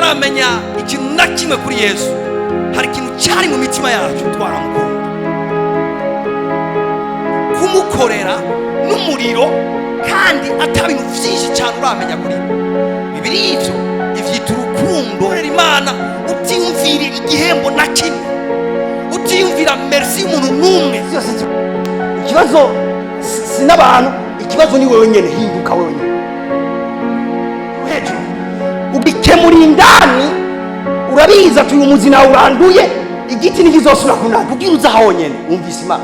tutaramenya ikintu na kimwe kuri Yesu, hari ikintu cyari mu mitima yacu twaramukunda. Kumukorera n'umuriro kandi atabintu byinshi cyane uramenya kuri Bibiri ivyita urukundo. Imana utiyumvira igihembo na kimwe, utiyumvira merci y'umuntu n'umwe. Ikibazo sinabantu, ikibazo ni wewe nyene. Hinduka wewe nyene hejuru ubikemura indani. Urabiza ati uyu muzi nawe uranduye, igiti ntikizosubira kunanda. Ubwira uza aho nyene wumvise Imana.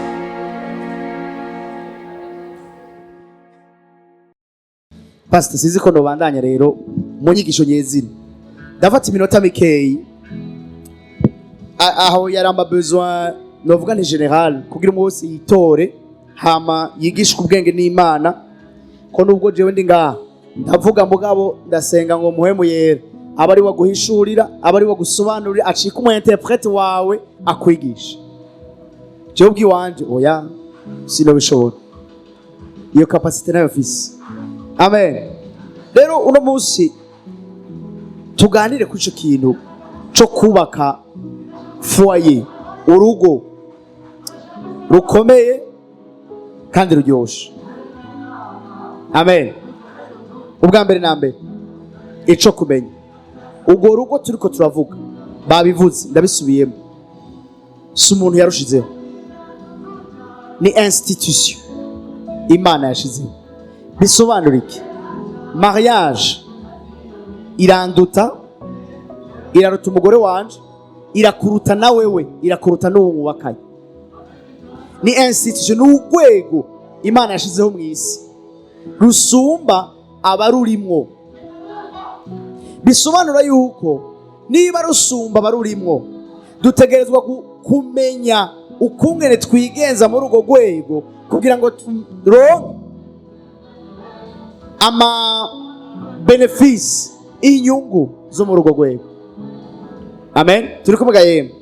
Pastor, sizi ko nobandanya rero mu nyigisho nyezina. Ndafata iminota mikeyi aho yaramba besoin novuga ni general kugira umunsi yitore hama yigishwe ubwenge n'Imana. Ko nubwo jewe ndi ngaha ndavuga mugabo ndasenga ngo muhemu yera abari wa guhishurira, abari wa gusobanurira, acika umu interprete wawe akwigisha. Jewe ubwiwanje oya sino bishobora, iyo capacity nayo office. Amen. Rero uno munsi tuganire ku ico kintu cyo kubaka foyer, urugo rukomeye kandi ruryoshe. Amen. Ubwa mbere na mbere ico kumenya ubwo rugo turiko turavuga babivuze ndabisubiyemo, si umuntu yarushizeho, ni institution Imana yashizeho. Bisobanura iki? Mariage iranduta, iraruta umugore wanje, irakuruta na wewe, irakuruta n'uwo mubakanye. Ni institution, n'urwego Imana yashizeho mu isi rusumba abarurimwo. Bisobanura yuko niba rusumba abarurimwo, dutegerezwa kumenya ukungene twigenza muri urwo rwego kugira ngo turonke ama benefits, inyungu zo mu rugo rwego. Amen. Turi kumuga yemwe.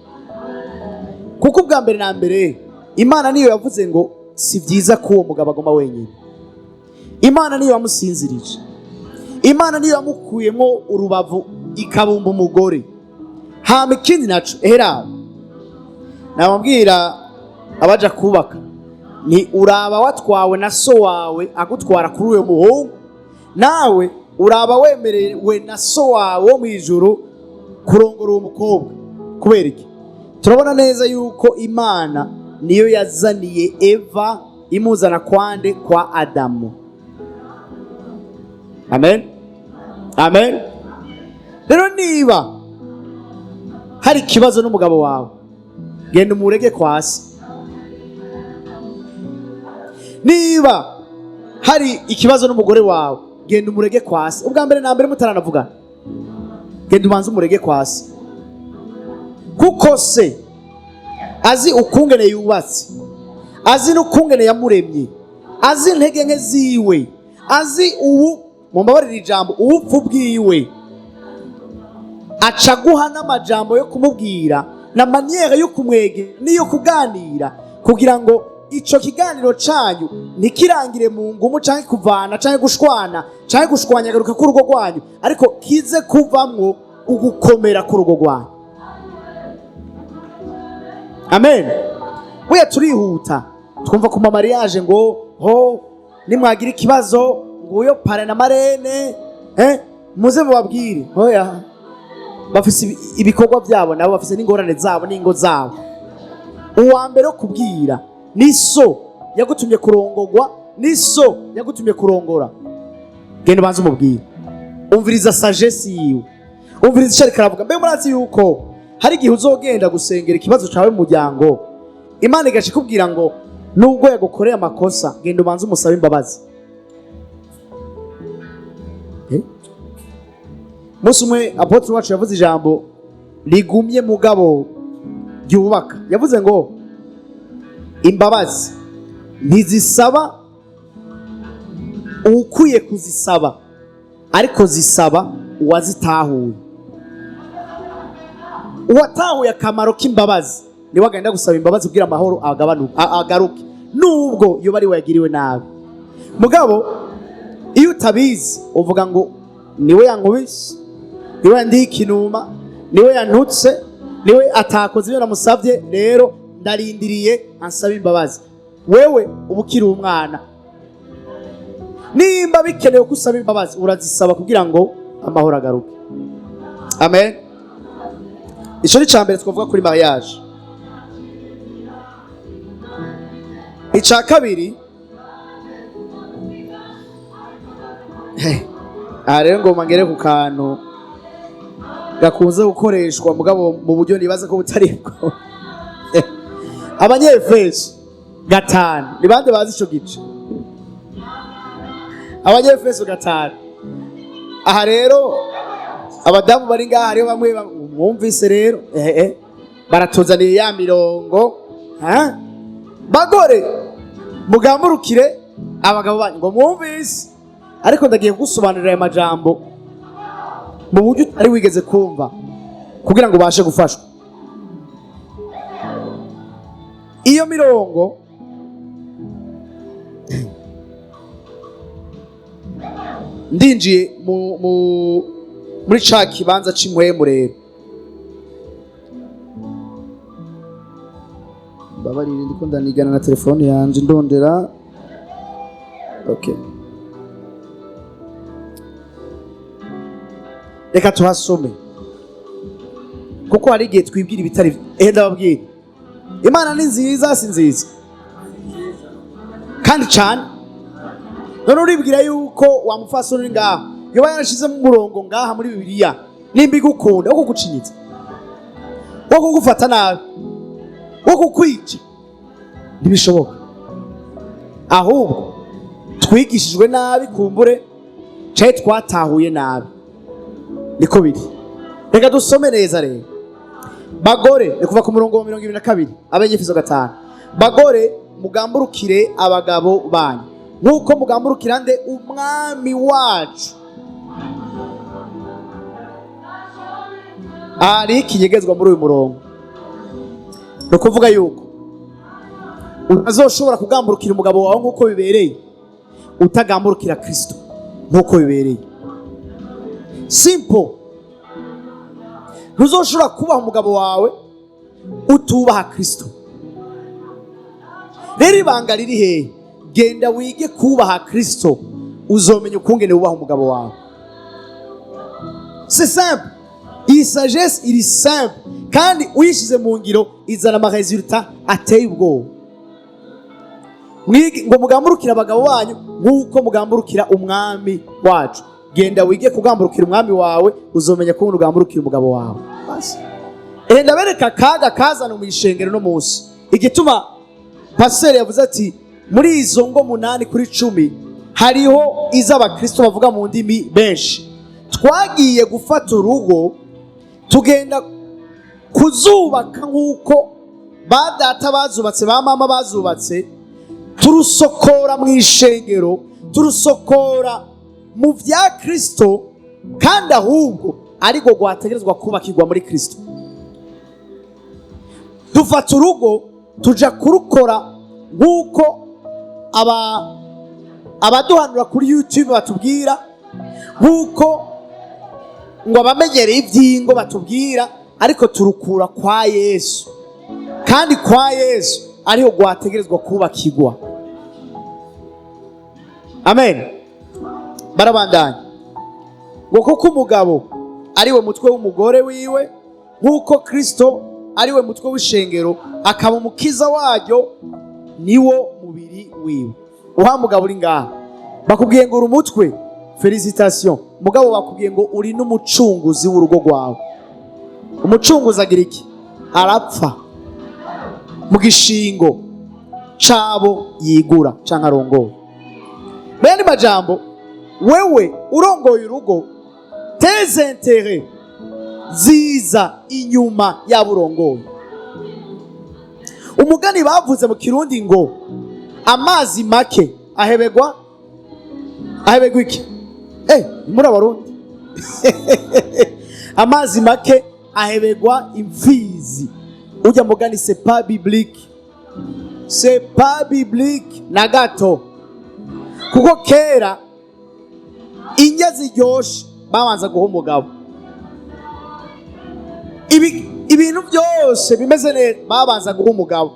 Kuko ubwa mbere na mbere Imana niyo yavuze ngo si byiza ko uwo mugabo agoma wenyine. Imana niyo yamusinzirije. Imana niyo yamukuyemo urubavu ikabumba umugore. Hama ikindi naco ehera nababwira abaja kubaka ni uraba watwawe na so wawe agutwara kuri uyo muhungu, nawe uraba wemerewe na so wawe wo mwijuru kurongora uwo mukobwa. Kubera iki? Turabona neza yuko Imana niyo yazaniye Eva imuzana kwande kwa Adamu. Amen. Amen. Rero niba hari ikibazo n'umugabo wawe, genda umurege kwasi. Niba hari ikibazo n'umugore wawe, genda umurege kwasi. Ubwa mbere na mbere mutaranavugana, genda ubanze umurege kwasi. Kuko se azi ukungene yubatse, azi n'ukungene yamuremye, azi intege nke ziwe, azi ubu mumbabarira ijambo ubupfu bwiwe. Acaguha n'amajambo yo kumubwira na maniere yo kumwege niyo kuganira kugira ngo ico kiganiro canyu ntikirangire mu ngumu canke kuvana canke gushwana canke gushwanyagaruka ku rugo rwanyu, ariko kize kuvamwo ugukomera ku rugo rwanyu. Amen. Weya turihuta twumva ku mariage ngo ho nimwagira ikibazo nguyo pare na marene muze mubabwire. Hoya bafise ibikorwa byabo, nabo bafise n'ingorane zabo n'ingo zabo. Uwa mbere kubwira niso yagutumye kurongorwa, niso yagutumye kurongora. Genda banze umubwire, umviriza sagesse yiwe, umviriza icyo karavuga. Mbe murazi yuko hari igihe uzogenda gusengera ikibazo cyawe mu muryango, Imana igace kubwira ngo nubwo yagukoreye amakosa genda ubanze umusabe imbabazi. Musi umwe apotre wacu yavuze ijambo rigumye mugabo ryubaka. Yavuze ngo imbabazi ntizisaba ukwiye kuzisaba, ariko zisaba uwazitahuye. Uwatahuye akamaro k'imbabazi niwe agenda gusaba imbabazi kugira amahoro agaruke, nubwo iyo bari wagiriwe nabi. Mugabo iyo utabizi uvuga ngo niwe yankubise, niwe yandiye ikinuma, niwe yantutse, niwe atakoze ibyo namusabye, rero ndarindiriye ansaba imbabazi. Wewe uba ukiri umwana, nimba bikenewe ko usaba imbabazi urazisaba kugira ngo amahoro agaruke. Amen. Icyo ni cya mbere twavuga kuri mariage. Icya kabiri, rero ngoma ngere ku kantu gakunze gukoreshwa mugabo mu buryo nibaza ko butari bwo. Abanyefeso 5 ni bande bazi ico gice? Abanyefeso 5. Aha rero abadamu bari ngaha hariho bamwe mwumvise rero baratuzaniye ya mirongo, bagore mugamurukire abagabo banyu ngo mwumvise, ariko ndagiye kugusobanurira aya majambo mu buryo utari wigeze kumva kugira ngo ubashe gufashwa. Iyo mirongo ndinjiye muri ca kibanza c'imwemu rero. Babarire ndiko ndanigana na telefone yanje ndondera. Okay. Reka tuhasome kuko hari igihe twibwira ibitari. Ndababwira Imana ni nziza, si nziza kandi cyane. None uribwira yuko wamufasa uri ngaha yoba yarashizemo umurongo ngaha muri Bibiliya nimba igukunda wo kugucinyitsa, wo kugufata nabi, wo kukwica? Ntibishoboka. Ahubwo twigishijwe nabi, kumbure cyaye twatahuye nabi, niko biri. Reka dusome neza rero. Bagore, ni kuva ku murongo wa 22, Abanyefeso 5. Bagore mugamburukire abagabo banyu nkuko mugamburukira nde? Umwami wacu. Ari kinyegezwa muri uyu murongo, no kuvuga yuko utazoshobora kugamburukira umugabo wawe nkuko bibereye utagamburukira Kristo nkuko bibereye. Simple. Ntuzoshobora kubaha umugabo wawe utubaha Kristo. Rero ibanga riri hehe? Genda wige kubaha Kristo, uzomenya ukungene ubaha umugabo wawe. C'est simple. Iyi sagesse iri simple, kandi uyishize mu ngiro izana ama resultat ateye ubwoba. Mwige ngo mugamburukira abagabo banyu nkuko mugamburukira umwami wacu. Genda wige kugamburukira umwami wawe, uzomenya ko ugamburukira umugabo wawe. Basi ndabereka kaga kazana mu ishengero no munsi. Igituma pastor yavuze ati muri izo ngo 8 kuri 10 hariho iz'abakristo bavuga mu ndimi benshi. Twagiye gufata urugo tugenda kuzubaka nkuko ba data bazubatse, ba mama bazubatse, turusokora mu ishengero, turusokora mu vya Kristo, kandi ahubwo ariko gwategerezwa kubakirwa muri Kristo. Dufata urugo tuja kurukora nkuko abaduhanura kuri YouTube batubwira, nkuko ngo abamenyereye ibyingo batubwira, ariko turukura kwa Yesu, kandi kwa Yesu ariho gwategerezwa kubakirwa. Amen. Barabandanya ngo kuko umugabo ariwe mutwe w'umugore wiwe, nkuko Kristo ariwe mutwe w'ishengero akaba umukiza waryo, niwo mubiri wiwe. Uha mugabo uri ngaha bakubwiye ngo uri umutwe, felicitation. Mugabo bakubwiye ngo uri n'umucunguzi w'urugo rwawe. Umucunguzi agira iki? Arapfa mu gishingo cabo yigura canke arongoye. Bene majambo, wewe urongoye urugo, tes intérêts ziza inyuma y'aburongoye. Umugani bavuze mu Kirundi ngo amazi make ahebegwa iki? Muri Abarundi amazi make ahebegwa imfizi. Ujya mugani c'est pas biblique, c'est pas biblique na gato. Kuko kera injya ziryoshe babanza guha umugabo, ibintu byose bimeze neza babanza guha umugabo,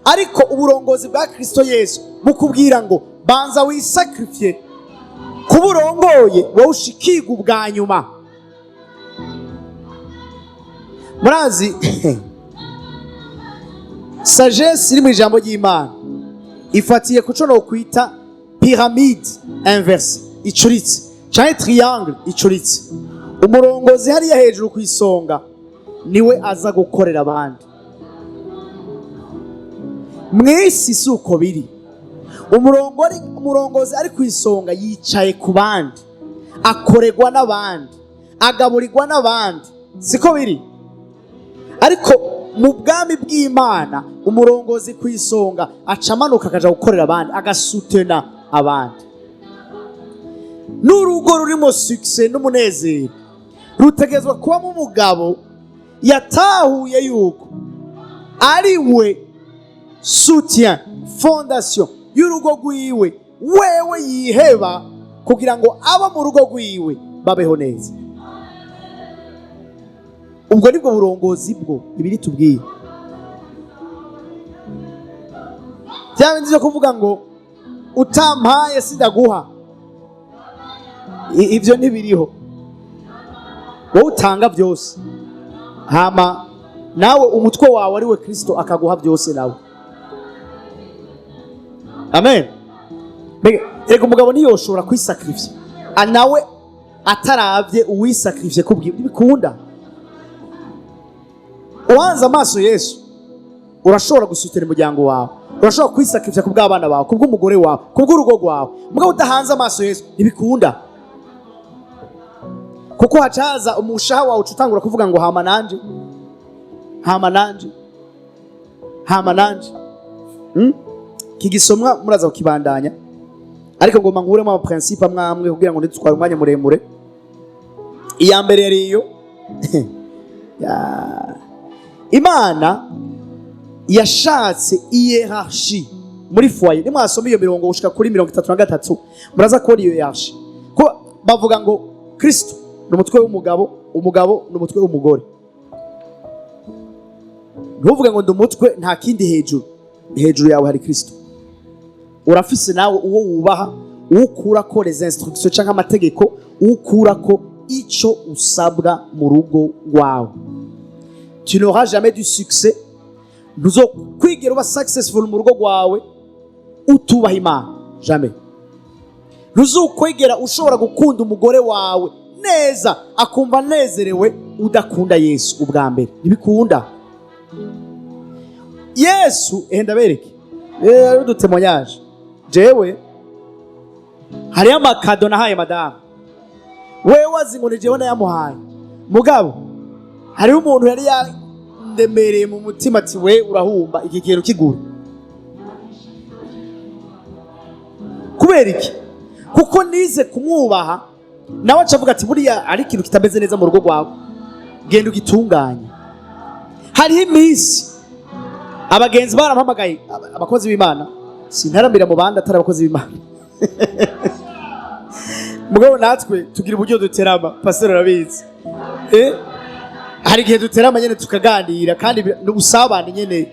ariko uburongozi bwa Kristo Yesu bukubwira ngo banza wisakrifye kuba urongoye wowe ushikirwa ubwa nyuma. Murazi sagesse iri mu ijambo ry'Imana ifatiye ku cyo no kwita pyramide inverse icuritse cyangwa triangle icuritse. Umurongozi hariya hejuru ku isonga niwe aza gukorera abandi. Mwisi si uko biri. Umurongozi ari ku isonga yicaye ku bandi, akorerwa n'abandi, agaburirwa n'abandi, siko biri. Ariko mu bwami bw'Imana umurongozi ku isonga acamanuka akaja gukorera abandi, agasutena abandi. N'urugo rurimo success n'umunezero rutegezwa kubamo umugabo yatahuye yuko ari we soutien fondation y'urugo rwiwe, wewe yiheba kugira ngo aba mu rugo rwiwe babeho neza. Ubwo nibwo burongozi bwo ibiri tubwiye. Byabenze byo kuvuga ngo utampaye sidaguha, ibyo ntibiriho. Wowe utanga byose, hama nawe umutwe wawe ari we Kristo akaguha byose nawe. Amen. Ego umugabo niyoshobora kwisakrifya nawe ataravye uwisakrifye kubwibikunda. Uwanze amaso Yesu urashobora gusutira umuryango wawe, urashobora kwisakrifya kubw'abana bawe, kubw'umugore wawe, kubw'urugo rwawe. Mugabo udahanze amaso Yesu ntibikunda, kuko hacaza umushaha wawe utangura kuvuga ngo hama nanje, hama nanje, hama nanje. Kigisomwa muraza kukibandanya, ariko ngoma nkuremo ama principe amwe kugira ngo nditware umwanya muremure. Iya mbere yariyo Imana yashatse hierarchie muri foyer. Nimwasoma iyo mirongo ushika kuri 33 muraza ko iyo hierarchie ko bavuga ngo Kristo n'umutwe w'umugabo, umugabo n'umutwe w'umugore. Ntuvuge ngo ndumutwe nta kindi hejuru yawe hari Kristo. Urafise nawe uwo wubaha, ukura ko les instructions cyangwa amategeko, ukura ko ico usabwa mu rugo rwawe. Tu n'auras jamais du succès, nuzo kwigera uba successful mu rugo rwawe utubaha Imana, jamais. Nuzo kwigera ushobora gukunda umugore wawe neza akumva nezerewe udakunda Yesu ubwa mbere, ntibikunda. Yesu ndabereke dutemoyage jewe hari amakado nahaye madamu, wewe wazingoneje jewe nayamuhaye. Mugabo hari umuntu yari yandemereye mu mutima ati we urahumba iki kintu kigura. Kubera iki? Kuko nize kumwubaha, nawe acavuga ati buriya ari ikintu kitameze neza mu rugo rwawe, genda ugitunganye. Hariho iminsi abagenzi barampamagaye, abakozi b'Imana, sintarambira mu bandi atari abakozi b'Imana. Mugabo natwe tugira uburyo duterama, pastor arabizi. Hari igihe duterama nyene tukaganira, kandi n'ubusabane nyene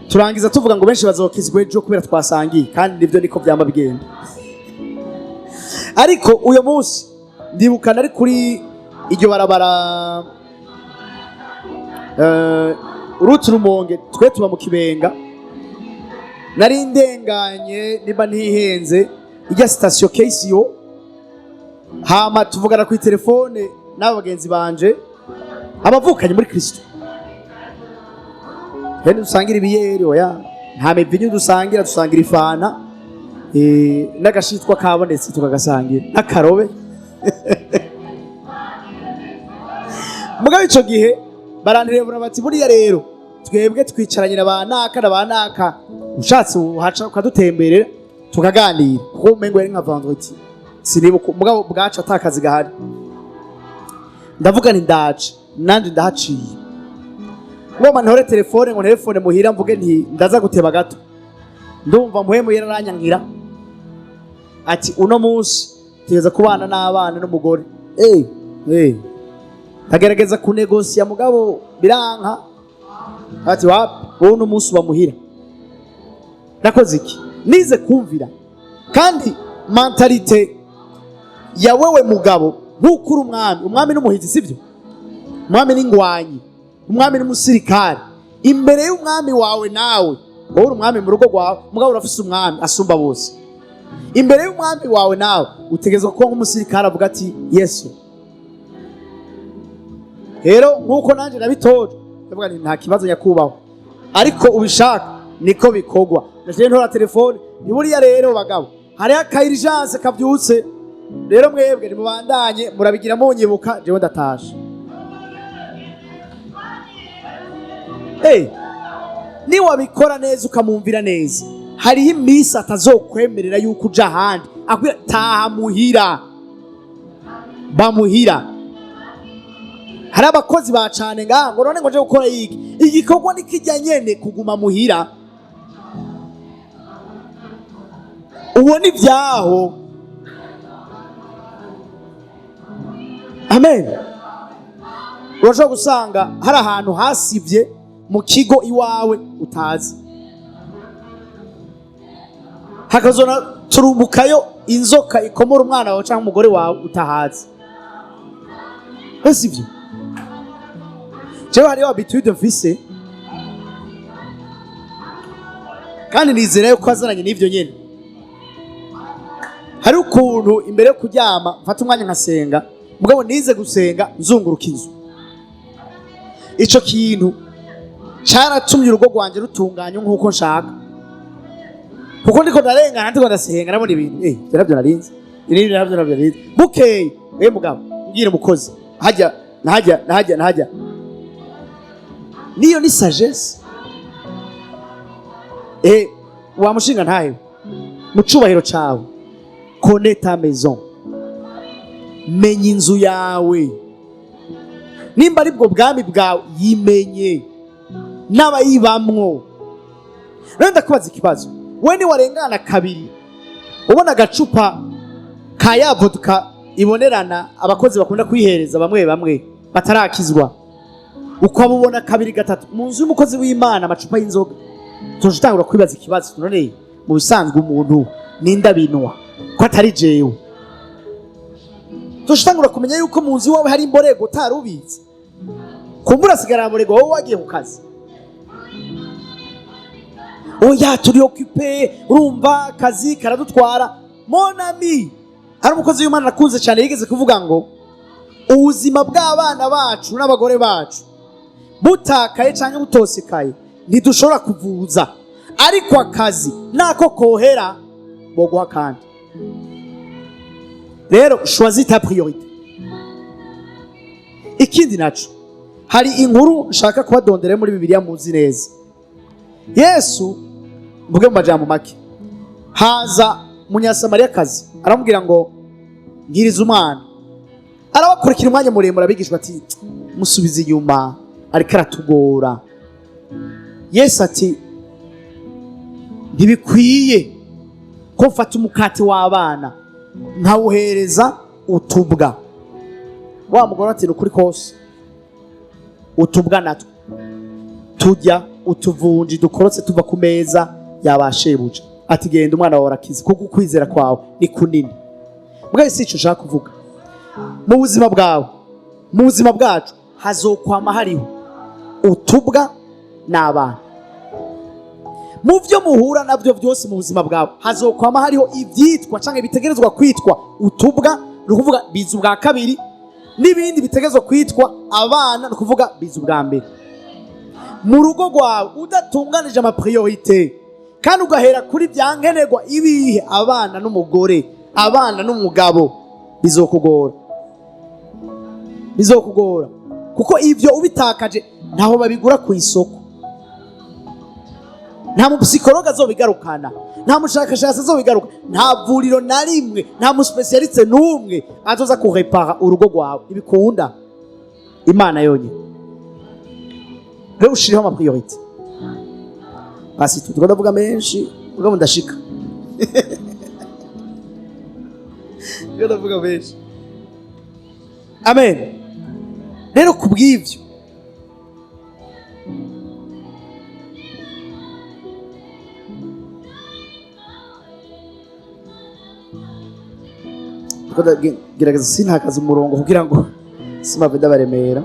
turangiza tuvuga ngo benshi bazokizwe ejo kubera twasangiye, kandi nivyo niko byamba bigenda. Ariko uyo munsi ndibukana ari kuri iryo barabara Route Rumonge, twe tuba mu Kibenga. Nari ndenganye niba ntihenze ijya station KCO, hama tuvugana ku telefone n'abagenzi banje abavukanye muri Kristo. Hene dusangira ibiyeri oya, nta mevinyu dusangira ifana n'agashitwa kabonetse tukagasangira n'akarobe. Mugabo ico gihe barandirebura bati buriya rero twebwe twicaranye n'abanaka ushatse uhaca ukadutemberera tukaganira, kuko umengo yari nka vendredi sinibuka. Mugabo bwacu atakazi gahari, ndavuga nti ndaje nanje ndahaciye. Ngoma ntore telefone muhira mvuge nti ndaza guteba gato, ndumva muhemu yararanyangira ati uno munsi tugeza kubana n'abana n'umugore. agerageza kunegosiya mugabo biranka ati wapi wowe n'umunsi bamuhira nakoze iki nize kumvira kandi mentalite ya wewe mugabo nk'ukuri umwami n'umuhizi sibyo umwami n'ingwanyi umwami n'umusirikare imbere y'umwami wawe nawe wowe uri umwami mu rugo rwawe mugabo urafise umwami asumba bose imbere y'umwami wawe nawe utegerezwa kuba nk'umusirikare avuga ati Yesu rero nk'uko nanjye nabitoje ndavuga nti nta kibazo nyakubahwa ariko ubishaka niko bikogwa ndashije ntora telefone ni buriya rero bagabo hariho akayirijanse kabyutse rero mwebwe nimubandanye murabigira munyibuka jewe ndatashe ni wabikora neza ukamumvira neza hariho iminsi atazokwemerera yuko uja ahandi akwira taha muhira bamuhira hari abakozi bacane ngo none ngo je gukora iki igikorwa nikijya nyene kuguma muhira ubona ibyaho amen urashobora gusanga hari ahantu hasivye mu kigo iwawe utazi hakazona turumbukayo inzoka ikomora umwana wawe cyangwa umugore wawe utahazi sivyo jewe hariho habitude mfise kandi nizera yuko azananye n'ivyo nyene hari ukuntu imbere yo kuryama mfata umwanya nkasenga mugabo nize gusenga nzunguruka inzu ico kintu cyaratumye urugo rwanje rutunganya nk'uko nshaka kuko ndiko ndarengana ndiko ndasenga nabona ibintu byaravyo narinze ibintu nabyo narinze bukeye mugabo ngira umukozi hajya niyo ni sagesse wamushinga ntahe mu cubahiro cawe connais ta maison menya inzu yawe nimba ari bwo bwami bwawe yimenye n'abayibamwo rero ndakubaza ikibazo we ni warengana kabiri ubona agacupa ka ya vodka ibonerana abakozi bakunda kwihereza bamwe batarakizwa uko abubona kabiri gatatu mu nzu y'umukozi w'Imana amacupa y'inzoga tujutangura kwibaza ikibazo none mu bisanzwe umuntu ninda binwa ko atari jewe tujutangura kumenya yuko mu nzu wawe hari imborego utarubizi kumbura sigara mborego wowe wagiye ku kazi oya turi occupé urumva akazi karadutwara mon ami hari umukozi w'Imana nakunze cyane yigeze kuvuga ngo ubuzima bw'abana bacu n'abagore bacu butakaye cyangwa butosekaye ntidushobora kuvuza ariko akazi nako kohera boguha kandi rero choisis ta priorité ikindi naco hari inkuru nshaka kubadondera muri Bibiliya muzi neza Yesu mvuge mu majambo make haza munyasamariyakazi aramubwira ngo ngiriza umwana arabakurikira umwanya muremure abigishwa ati musubize inyuma ariko aratugora Yesu ati ntibikwiye ko mfata umukate w'abana nkawuhereza utubwa wa mugore ati nukuri kose utubwa natwo tujya utuvunji dukorotse tuva ku meza yabashebuja ati genda umwana wawe arakize kuko ukwizera kwawe ni kunini mbwa si ico nshaka kuvuga mu buzima bwawe mu buzima bwacu hazokwama hariho utubwa n'abana mu byo muhura nabyo byose mu buzima bwawe hazokwama hariho ibyitwa cyangwa bitegerezwa kwitwa utubwa ni ukuvuga biza ubwa kabiri n'ibindi bitegerezwa kwitwa abana ni ukuvuga biza ubwa mbere mu rugo rwawe udatunganije amapriorite kandi ugahera kuri byankenerwa ibihe abana n'umugore abana n'umugabo bizokugora kuko ivyo ubitakaje ntaho babigura ku isoko nta mupsikologa azobigarukana nta mushakashatsi azobigaruka nta vuriro na rimwe nta muspecialiste n'umwe azoza kurepara urugo rwawe ibikunda Imana yonyine rero ushiriho amapriorite basi tuvuga menshi ubwo ndashika ndavuga menshi amen rero kubw'ivyo gerageza sintakaza umurongo kugira ngo simave ndabaremera.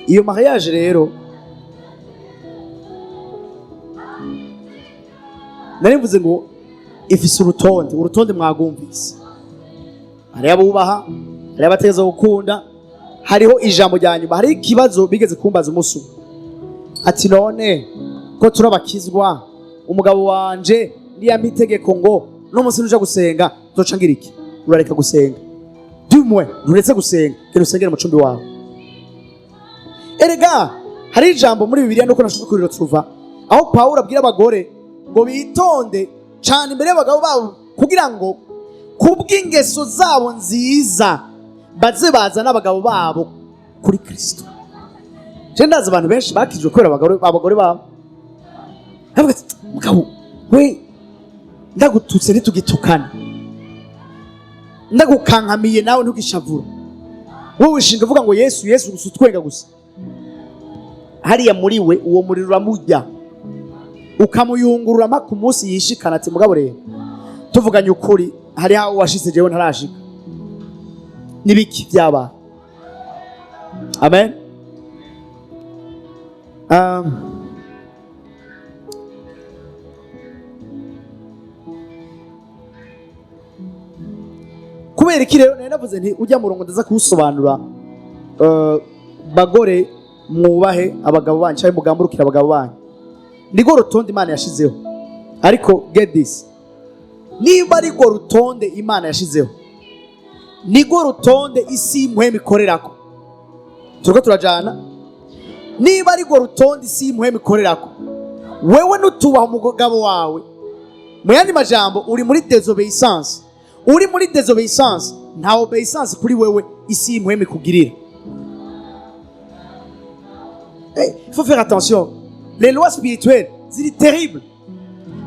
Iyo mariage rero narivuze ngo ifise urutonde mwagumvise, hariho abubaha, hariho abategeza gukunda, hariho ijambo rya nyuma. Hariho ikibazo bigeze kumbaza umunsi umwe ati none ko turabakizwa umugabo wanje niyampa itegeko ngo no munsi nuja gusenga zoca ngira iki? Urareka gusenga? Dumwe nturetse gusenga genda usengere mu cumbi wawe. Erega hari ijambo muri Bibiliya nuko nashaka kuriro tuva aho Pawulo abwira abagore ngo bitonde cyane imbere y'abagabo babo kugira ngo kubw'ingeso zabo nziza baze bazana abagabo babo kuri Kristo. Je ndazi abantu benshi bakijwe kubera abagore babo. Havuga ati mugabo we ndagututse ntitugitukana, ndagukankamiye nawe ntugishavura, wowe wishinga uvuga ngo Yesu gusa utwenga gusa. Hariya muri we uwo muriro uramujya ukamuyungururama ku munsi yishikana ati mugabo rero tuvuganye ukuri hari aho washitse jewe ntarashika nibiki byaba. Amen. Kubera iki rero navuze nti ujya murongo ndaza kuwusobanura. Bagore mwubahe abagabo banyu cyangwa mugamburukira abagabo banyu, nirwo rutonde Imana yashizeho. Ariko get this, niba ariko rutonde Imana yashizeho, nirwo rutonde isi impwemu ikorerako. Turiko turajana, niba ariko rutonde isi impwemu ikorerako, wewe nutubaha umugabo wawe, mu yandi majambo uri muri désobéissance. Uri muri désobéissance, nta obéissance kuri wewe isi impwemu ikugirira. Il faut faire attention. Les lois spirituelles, c'est terrible.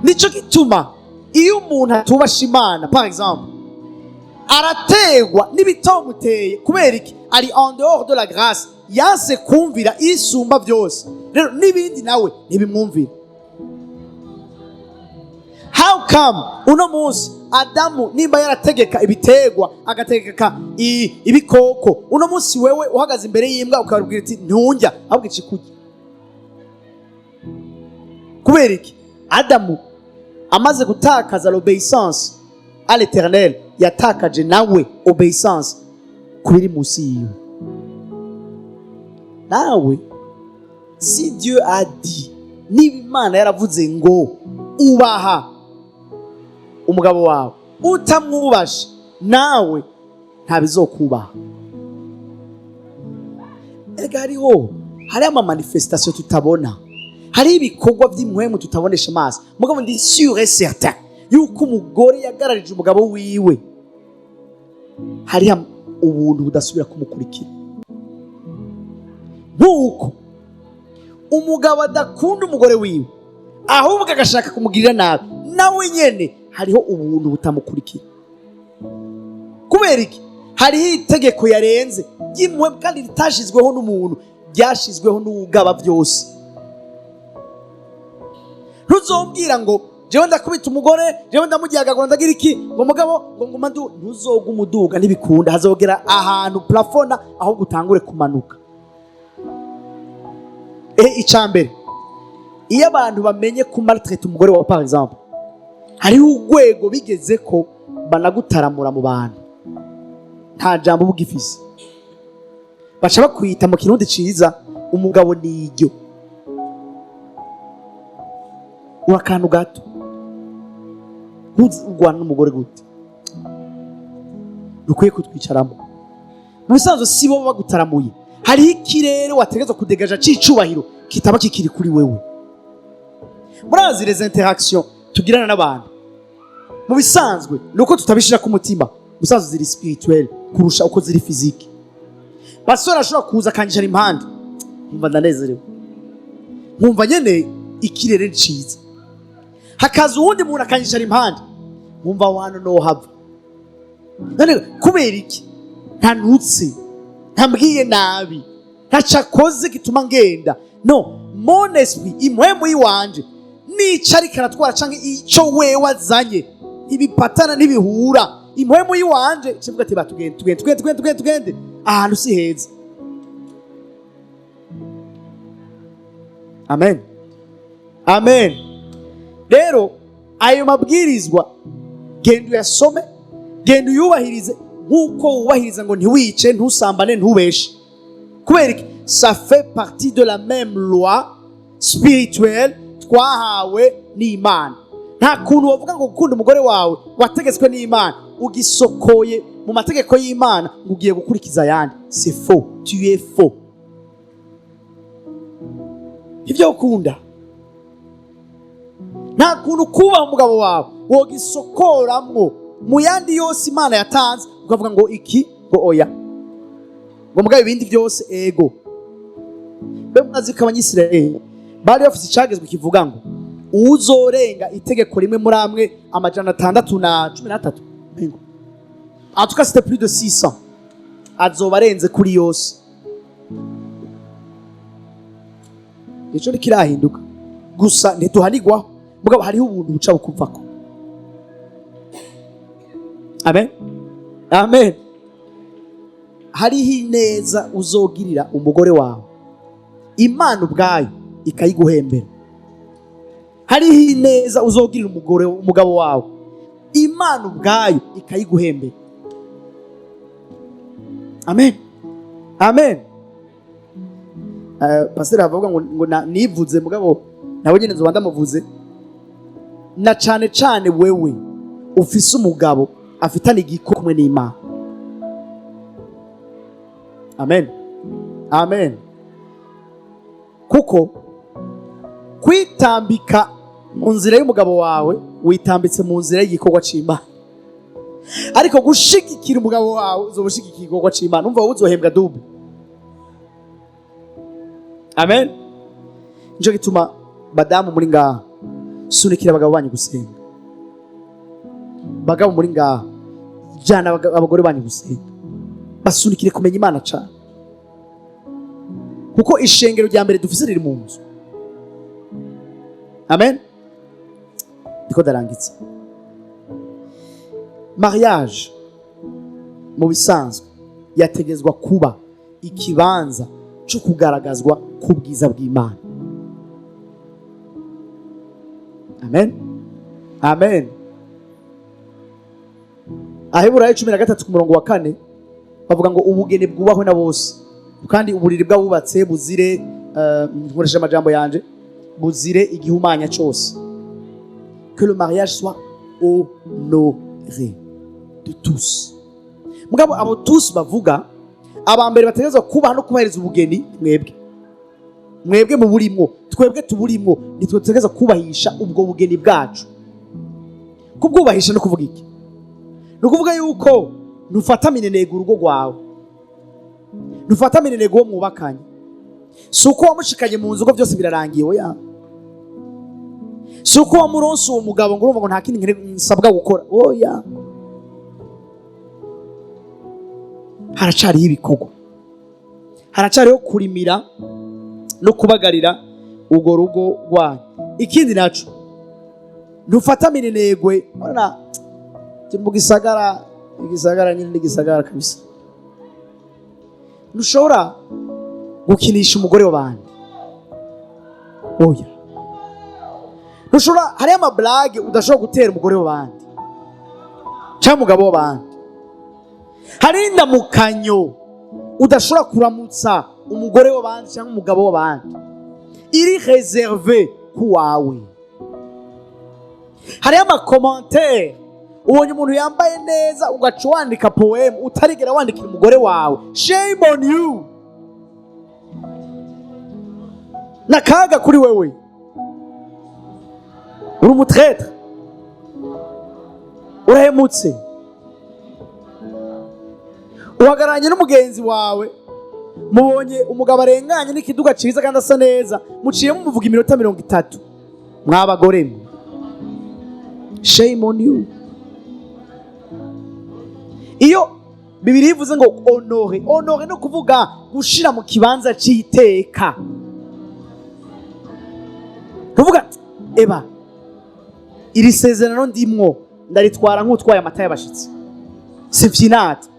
Nico gituma iyo umuntu atubasha Imana, par exemple, arategwa n'ibitomuteye kubera iki ari en dehors de la grâce, yanse kumvira isumba byose. Rero nibindi nawe ntibimwumvira. How come uno munsi Adamu nimba yarategeka ibitegwa agategeka ibikoko, uno munsi wewe uhagaze imbere y'imbwa ukabwira ati ntunjya ahubwo icikujya? Kubera iki? Adamu amaze gutakaza l'obéissance à l'Éternel, yatakaje nawe obéissance kubiri munsi yiwe. Nawe si Dieu a dit, niba Imana yaravuze ngo ubaha umugabo wawe, utamwubashe nawe ntabizokubaha. Ega hari ama manifestation tutabona, hari ibikorwa by'impuhemu tutabonesha amaso. Mugabo ndi sûr et certain yuko umugore yagararije umugabo wiwe hari ubuntu budasubira kumukurikira. Nkuko umugabo adakunda umugore wiwe ahubwo agashaka kumugirira nabi, nawe nyene hariho ubuntu butamukurikira. Kubera iki? Hariho itegeko yarenze ry'impuhemu kandi ritashizweho n'umuntu, ryashizweho n'ugaba byose. Ntuzombwira ngo jewe ndakubita umugore, jewe ndamugiyagagura ndagira iki, ngo mugabo ngo nguma ntuzoga umuduga ntibikunda, hazogera ahantu plafona aho gutangure kumanuka. Icambere, iyo abantu bamenye ku maltraite umugore wawe par exemple, hariho urwego bigeze ko banagutaramura mu bantu, nta jambo bugifise, baca bakwita mu kirundi ciza umugabo niryo. Urakantu gato ugwana n'umugore gute? Dukwiye kutwicaramo. Mu bisanzwe si bo bagutaramuye, hariho ikirere wategezwa kudegaja c'icubahiro kitaba kikiri kuri wewe. Murazi les interactions tugirana n'abantu, mu bisanzwe nuko tutabishira ku mutima, musanzwe ziri spirituel kurusha uko ziri physique. Basora ashobora kuza kanjira impande nkumva ndanezerewe, nkumva nyene ikirere ciza. Hakaza uwundi muntu akanyicara impande, nkumva wano no hava. None kubera iki? Ntanutse, ntambwiye nabi, ntacakoze gituma ngenda. No, mon esprit, impwemu yiwanje nica ariko aratwara canke ico wewe wazanye ibipatana ntibihura. Impwemu yiwanje kivuga ati batugende ahantu si heza. Amen, amen. Rero ayo mabwirizwa genda uyasome, genda uyubahirize nk'uko wubahiriza ngo ntiwice, ntusambane, ntubeshe. Kubera iki? Ça fait partie de la même loi spirituelle twahawe n'Imana. Nta kuntu wavuga ngo gukunda umugore wawe wategetswe n'Imana ugisokoye mu mategeko y'Imana ngo ugiye gukurikiza ayandi. C'est faux, tu es faux. Ivyo ukunda nta kuntu kubaha umugabo wawe wogisokoramwo mu yandi yose Imana yatanze ukavuga ngo iki ngo oya, ngo mugabo ibindi byose ego. Bemwazi k'Abanyisirayeli bari bafite icagezwe kivuga ngo uzorenga itegeko rimwe muri amwe 613 en tout cas c'était plus de 600 azoba arenze kuri yose. Ico nikirahinduka gusa ntituhanigwaho, mugabo hariho ubuntu buca bukuvako. Amen, amen. Hariho ineza uzogirira umugore wawe Imana ubwayo ikayiguhembera. Hariho ineza uzogirira umugabo wawe Imana ubwayo ikayiguhembera. Amen, amen. Pastor avuga ngo nivuze mugabo nawe nyene nzoba ndamuvuze. Na cane wewe ufise umugabo afitana igiko kumwe n'Imana. Amen, amen. Kuko kwitambika mu nzira y'umugabo wawe witambitse mu nzira y'igikorwa c'Imana, ariko gushigikira umugabo wawe uzobushigikira igikorwa c'Imana. Umva uzohembwa double. Amen. Njo gituma badamu muri ngaha sunikira abagabo banyu gusenga. Bagabo muri ngaha jana abagore banyu gusenga, basunikire kumenya Imana cyane, kuko ishengero rya mbere dufise riri mu nzu. Amen. Ndiko darangitse. Mariage mu bisanzwe yategezwa kuba ikibanza cyo kugaragazwa kubwiza bw'Imana. Amen, amen. Aheburayo 13:4 bavuga ngo ubugeni bwubahwe na bose, kandi uburiri bw'abubatse buzire nkoresha amajambo yanje, buzire igihumanya cyose. Que le mariage soit honoré de tous. Mugabo abo tous bavuga abambere bategezwa kubaha no kubahiriza ubugeni. Mwebwe mu burimwo, twebwe tuburimwo, nitwe tutegeza kubahisha ubwo bugeni bwacu. Kubwubahisha no kuvuga iki? No kuvuga yuko nufata minenego urugo rwawe, nufata minenego wo mwubakanye. Suko wamushikanye mu nzu ngo byose birarangiye oya. Suko wamuronse uwo mugabo ngo urumva ngo nta kindi nsabwa gukora oya. Haracariho ibikorwa, haracariho kurimira no kubagarira ugo rugo rwanyu. Ikindi naco ntufata minenegwe, urana mu igisagara nyine n'igisagara kabisa. Ntushobora gukinisha umugore w'abandi oya. Ntushobora, hari amablage udashobora gutera umugore w'abandi cyangwa umugabo w'abandi. Hari indamukanyo udashobora kuramutsa umugore w'abandi cyangwa umugabo w'abandi, iri réservé kuwawe. Hari amakommentaire ubonye umuntu yambaye neza ugaca wandika poème utarigera wandikira umugore wawe, shame on you. Nakaga kuri wewe, uri umutraitre, urahemutse, uhagararanye n'umugenzi wawe mubonye umugabo arenganye n'ikiduga ciza kandi asa neza, muciye mumuvuga iminota 30. Mwabagore mwe, shame on you. Iyo Bibiri ivuze ngo honore, honore no kuvuga gushira mu kibanza c'iteka, kuvuga eba iri sezerano ndimwo ndaritwara nk'utwaye amata y'abashitsi, simfinate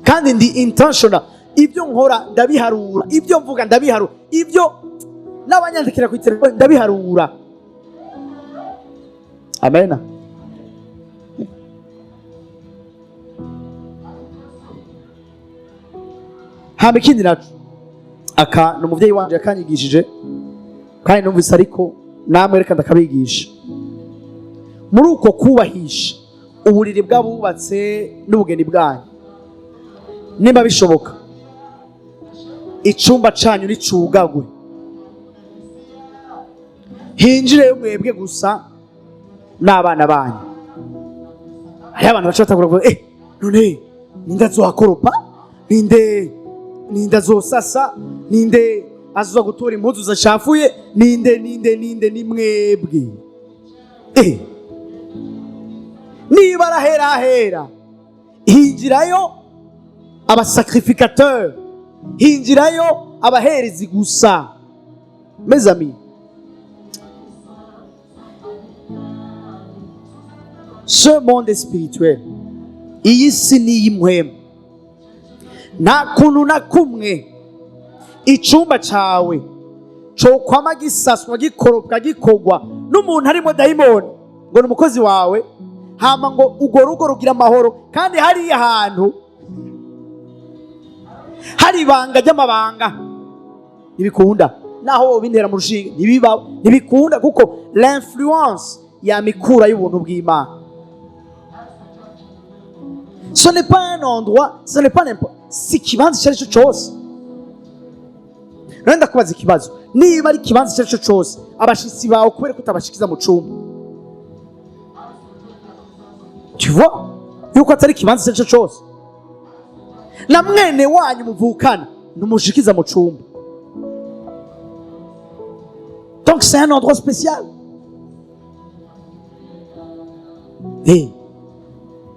kandi ndi intentional. Ibyo nkora ndabiharura, ibyo mvuga ndabiharura, ibyo n'abanyandikira ku telefone ndabiharura. Amen. Hama ikindi naco, aka ni umuvyeyi wanje yakanyigishije kandi numvise, ariko namwe reka ndakabigisha. Muri uko kubahisha uburiri bw'abubatse n'ubugeni bwanyu, nimba bishoboka icumba canyu nicugagwe, hinjireyo mwebwe gusa n'abana banyu. Hariho abantu baca batangura kuvuga none ninde azohakoropa, ninde azosasa, ninde azoza gutora impuzu zacafuye, ninde ni mwebwe. Niba arahera hinjirayo abasacrificateur, hinjirayo abaherezi gusa. Mes amis, ce monde spirituel, iyi si ni y'imwemu. Nta kuntu na kumwe icumba cawe cokwama gisaswa, gikoropwa, gikogwa n'umuntu harimo dayimoni ngo ni umukozi wawe, hama ngo urwo rugo rugira amahoro, kandi hariya hantu hari ibanga ry'amabanga. Ntibikunda, naho bintera mu rushinge ntibikunda, kuko l'influence yamikura y'ubuntu bw'Imana. Ce n'est pas un endroit, ce n'est pas n'importe, si kibanza icyo ari cyo cyose. None ndakubaza ikibazo, niba ari kibanza icyo ari cyo cyose, abashitsi bawe kubera kutabashikiza mu cumba, tu vois yuko atari kibanza icyo ari cyo cyose, na mwene wanyu muvukana numushikiza mu cumba. Donc c'est un endroit spécial.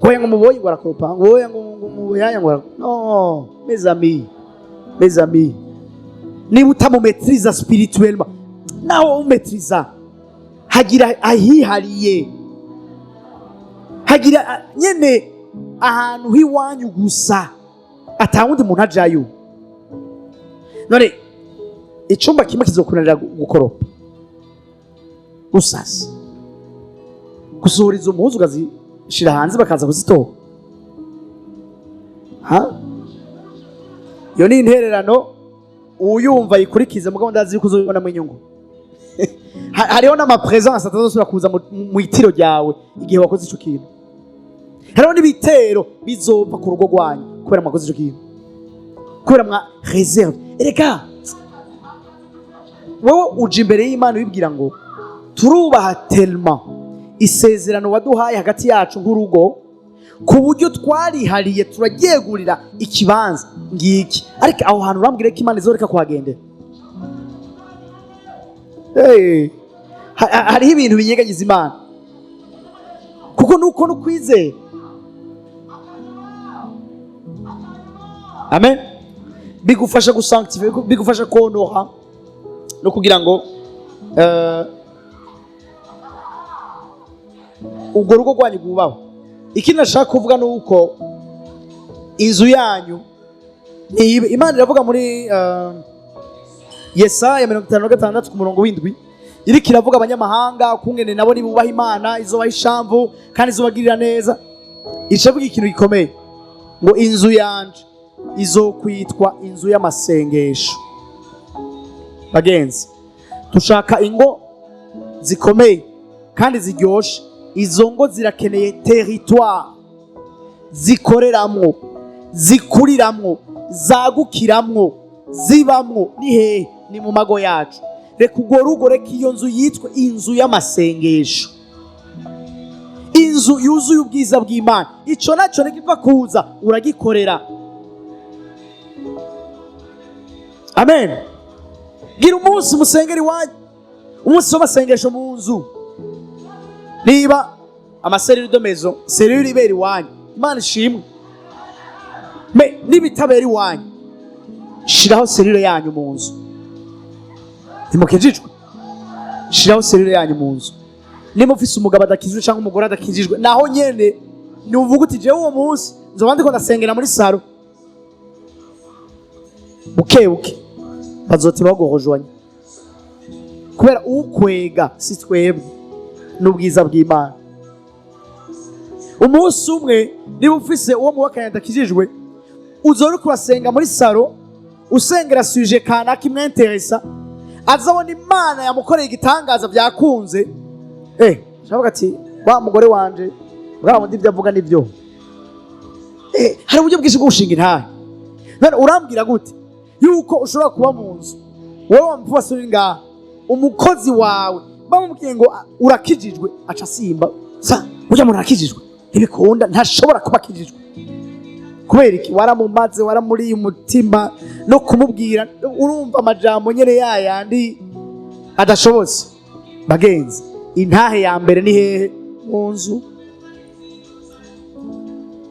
Ngoya ngo muboyi ngo arakoropa, ngoya ngo mubuyanya ngo no. Mes amis, niba utamumetriza spirituellement, naho umetriza hagira ahihariye, hagira nyene ahantu hiwanyu gusa, atawundi muntu ajayo. None icumba kimwe kizokunanira gukoropa, gusasa, gusohoriza umuhuzu ukazishira hanze bakaza kuzitora. Iyo ni intererano uyumva yikurikize, mugabo ndazi yuko uzobibonamo inyungu. Hariho n'amapresence atazosubira kuza mu itiro ryawe igihe wakoze ico kintu. Hariho n'ibitero bizopfa ku rugo rwanyu kubera mwakoze ico kintu, kubera mwa reserve. Ereka wowe uje imbere y'Imana ubibwira ngo turubaha tellement isezerano waduhaye hagati yacu nk'urugo, ku buryo twarihariye turaryegurira ikibanza ngiki, ariko aho hantu urambwire ko Imana izoreka kuhagendera. Hariho ibintu binyegagiza Imana, kuko nuko nukwizera. Amen. Bigufasha gusanctifier, bigufasha konora no kugira ngo ubwo rugo rwanyu rwubaho. Ikindi nashaka kuvuga nuko inzu yanyu Imana iravuga muri Yesaya 56 ku murongo w'indwi, iriko iravuga abanyamahanga kungene nabo nibubaha Imana izobaha ishamvu kandi izobagirira neza. Icavuga ikintu gikomeye ngo inzu yanje izokwitwa inzu y'amasengesho. Bagenzi, dushaka ingo zikomeye kandi ziryoshe. Izo ngo zirakeneye territoire zikoreramwo, zikuriramwo, zagukiramwo, zibamwo. Ni hehe? Ni mu mago yacu. Reka urwo rugo, reka iyo nzu yitwe inzu y'amasengesho, inzu yuzuye ubwiza bw'Imana. Ico naco nikiva kuza uragikorera. amen. Gira umunsi musengera iwanyu, umunsi w'amasengesho mu nzu. Niba amaserire domezo serire ibera iwanyu, Imana ishimwe. Niba itabera iwanyu, shiraho serire yanyu mu nzu. Ntimukijijwe, shiraho serire yanyu mu nzu. Niba ufise umugabo adakijijwe cyangwa umugore adakijijwe, naho nyene ni uvuga uti jewe uwo munsi nzoba ndiko ndasengera muri saro. Bukebuke bazote bagohojwanya, kubera ukwega si twebwe n'ubwiza bw'Imana. Umunsi umwe niba ufise uwo mubakanye adakijijwe, uzora kurasenga muri saro usengera suje kana kimwe interesa, azabona Imana yamukoreye igitangaza byakunze. Shavuga ati wa mugore wanje bwa mundi byavuga nivyo. Hari uburyo bwinshi bwo gushinga intahe. None urambwira gute yuko ushobora kuba mu nzu wowe wamufase uri ngaha, umukozi wawe bamubwiye ngo urakijijwe, aca simba sa burya muntu arakijijwe? Ntibikunda, ntashobora kuba akijijwe. Kubera iki? Waramumaze, waramuriye umutima no kumubwira, urumva amajambo nyene yayandi adashobotse. Bagenzi, intahe ya mbere ni hehe? Mu nzu.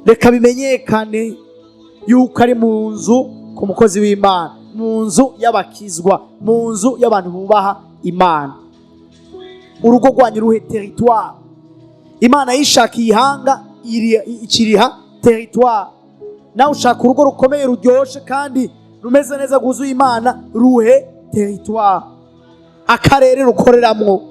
Reka bimenyekane yuko ari mu nzu ku mukozi w'Imana, mu nzu y'abakizwa, mu nzu y'abantu bubaha Imana. Urugo rwanyu ruhe territoire. Imana yishakiye ihanga ikiriha territoire. Nawe ushaka urugo rukomeye ruryoshe kandi rumeze neza guzuye Imana, ruhe territoire, akarere rukoreramwo.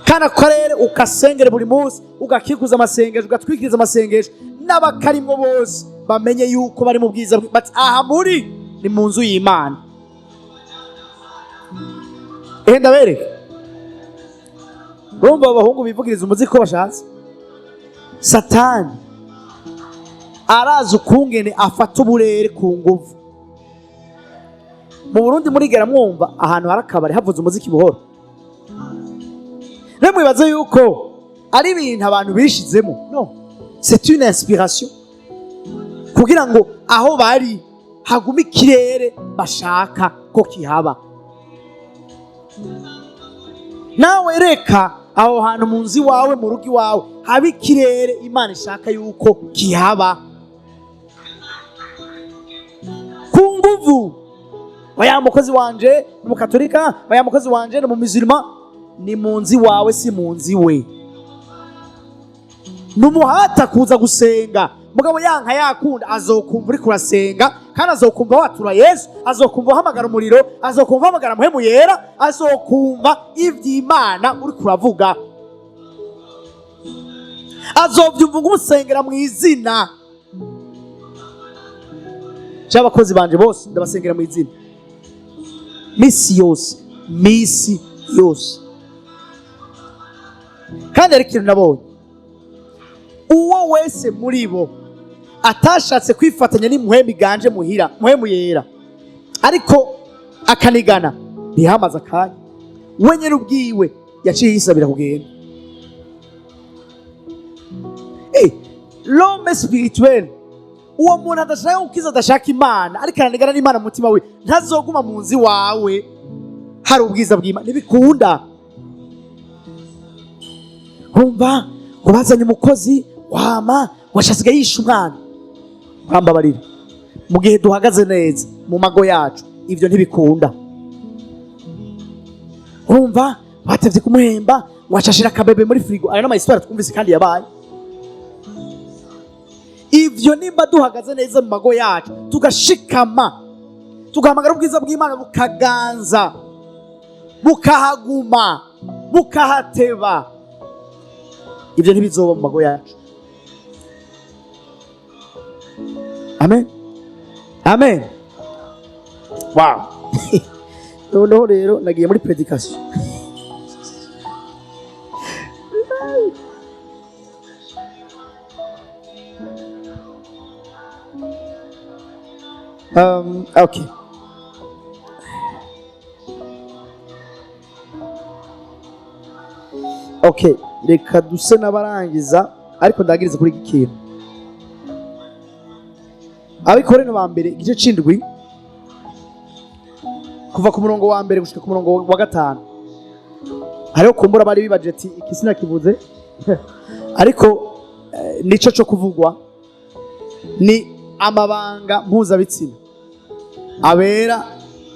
Kana akarere ukasengere buri munsi, ugakikuza amasengesho, ugatwikiriza amasengesho, n'abakarimwo bose bamenye yuko bari mu bwiza bati aha muri ni mu nzu y'Imana. Ndabereka urumva abahungu bivugiriza umuziki ko bashatse. Satani arazi ukungene afata uburere ku nguvu. Mu Burundi murigera mwumva ahantu harakabari havuze umuziki buhoro? Mwibaze yuko ari ibintu abantu bishizemo? No, c'est une inspiration kugira ngo aho bari haguma ikirere bashaka ko kihaba. Nawe reka aho hantu mu nzu wawe, mu rugo iwawe, haba ikirere Imana ishaka yuko kihaba ku nguvu. Oya mukozi wanje ni mukatolika, oya mukozi wanje ni mu musulman. Ni mu nzu wawe, si mu nzu we. Numuhata kuza gusenga, mugabo yanka yakunda, azokumva uri kurasenga kandi azokumva watura Yesu, azokumva uhamagara umuriro, azokumva uhamagara Mpwemu Yera, azokumva ivy'Imana uri kuravuga, azovyumva umusengera mu izina. Cy'abakozi banje bose ndabasengera mu izina misi yose. Kandi ari ikintu nabonye, uwo wese muri bo atashatse kwifatanya n'Impwemu iganje muhira, Mpwemu Yera, ariko akanigana, ntihamaze akanya, we nyene ubwiwe yaciye yisabira kugenda. L'homme spirituel, uwo muntu adashaka gukiza, adashaka Imana, ariko aranigana n'Imana mu mutima we, ntazoguma mu nzu wawe hari ubwiza bw'Imana. Ntibikunda. Urumva ngo bazanye umukozi wama washasigaye yisha umwana. Mbabarira, mu gihe duhagaze neza mu mago yacu ivyo ntibikunda. Urumva batevye kumuhemba, wacashira akabebe muri frigo. Ayo n'amayisitwara twumvise kandi yabaye. Ivyo nimba duhagaze neza mu mago yacu, tugashikama, tugahamagara ubwiza bw'Imana bukaganza, bukahaguma, bukahateba, ivyo ntibizoba mu mago yacu. Amen, amen. Wow. Noneho rero nagiye muri predication. Okay. Okay, reka duse n'abarangiza, ariko ndagiriza kuri iki kintu. Abikorino ba mbere igice c'indwi kuva ku murongo wa mbere gushika ku murongo wa 5. Hariho kumbura bari bibaje ati iki sinakivuze ariko nico cyo kuvugwa ni amabanga mpuzabitsina abera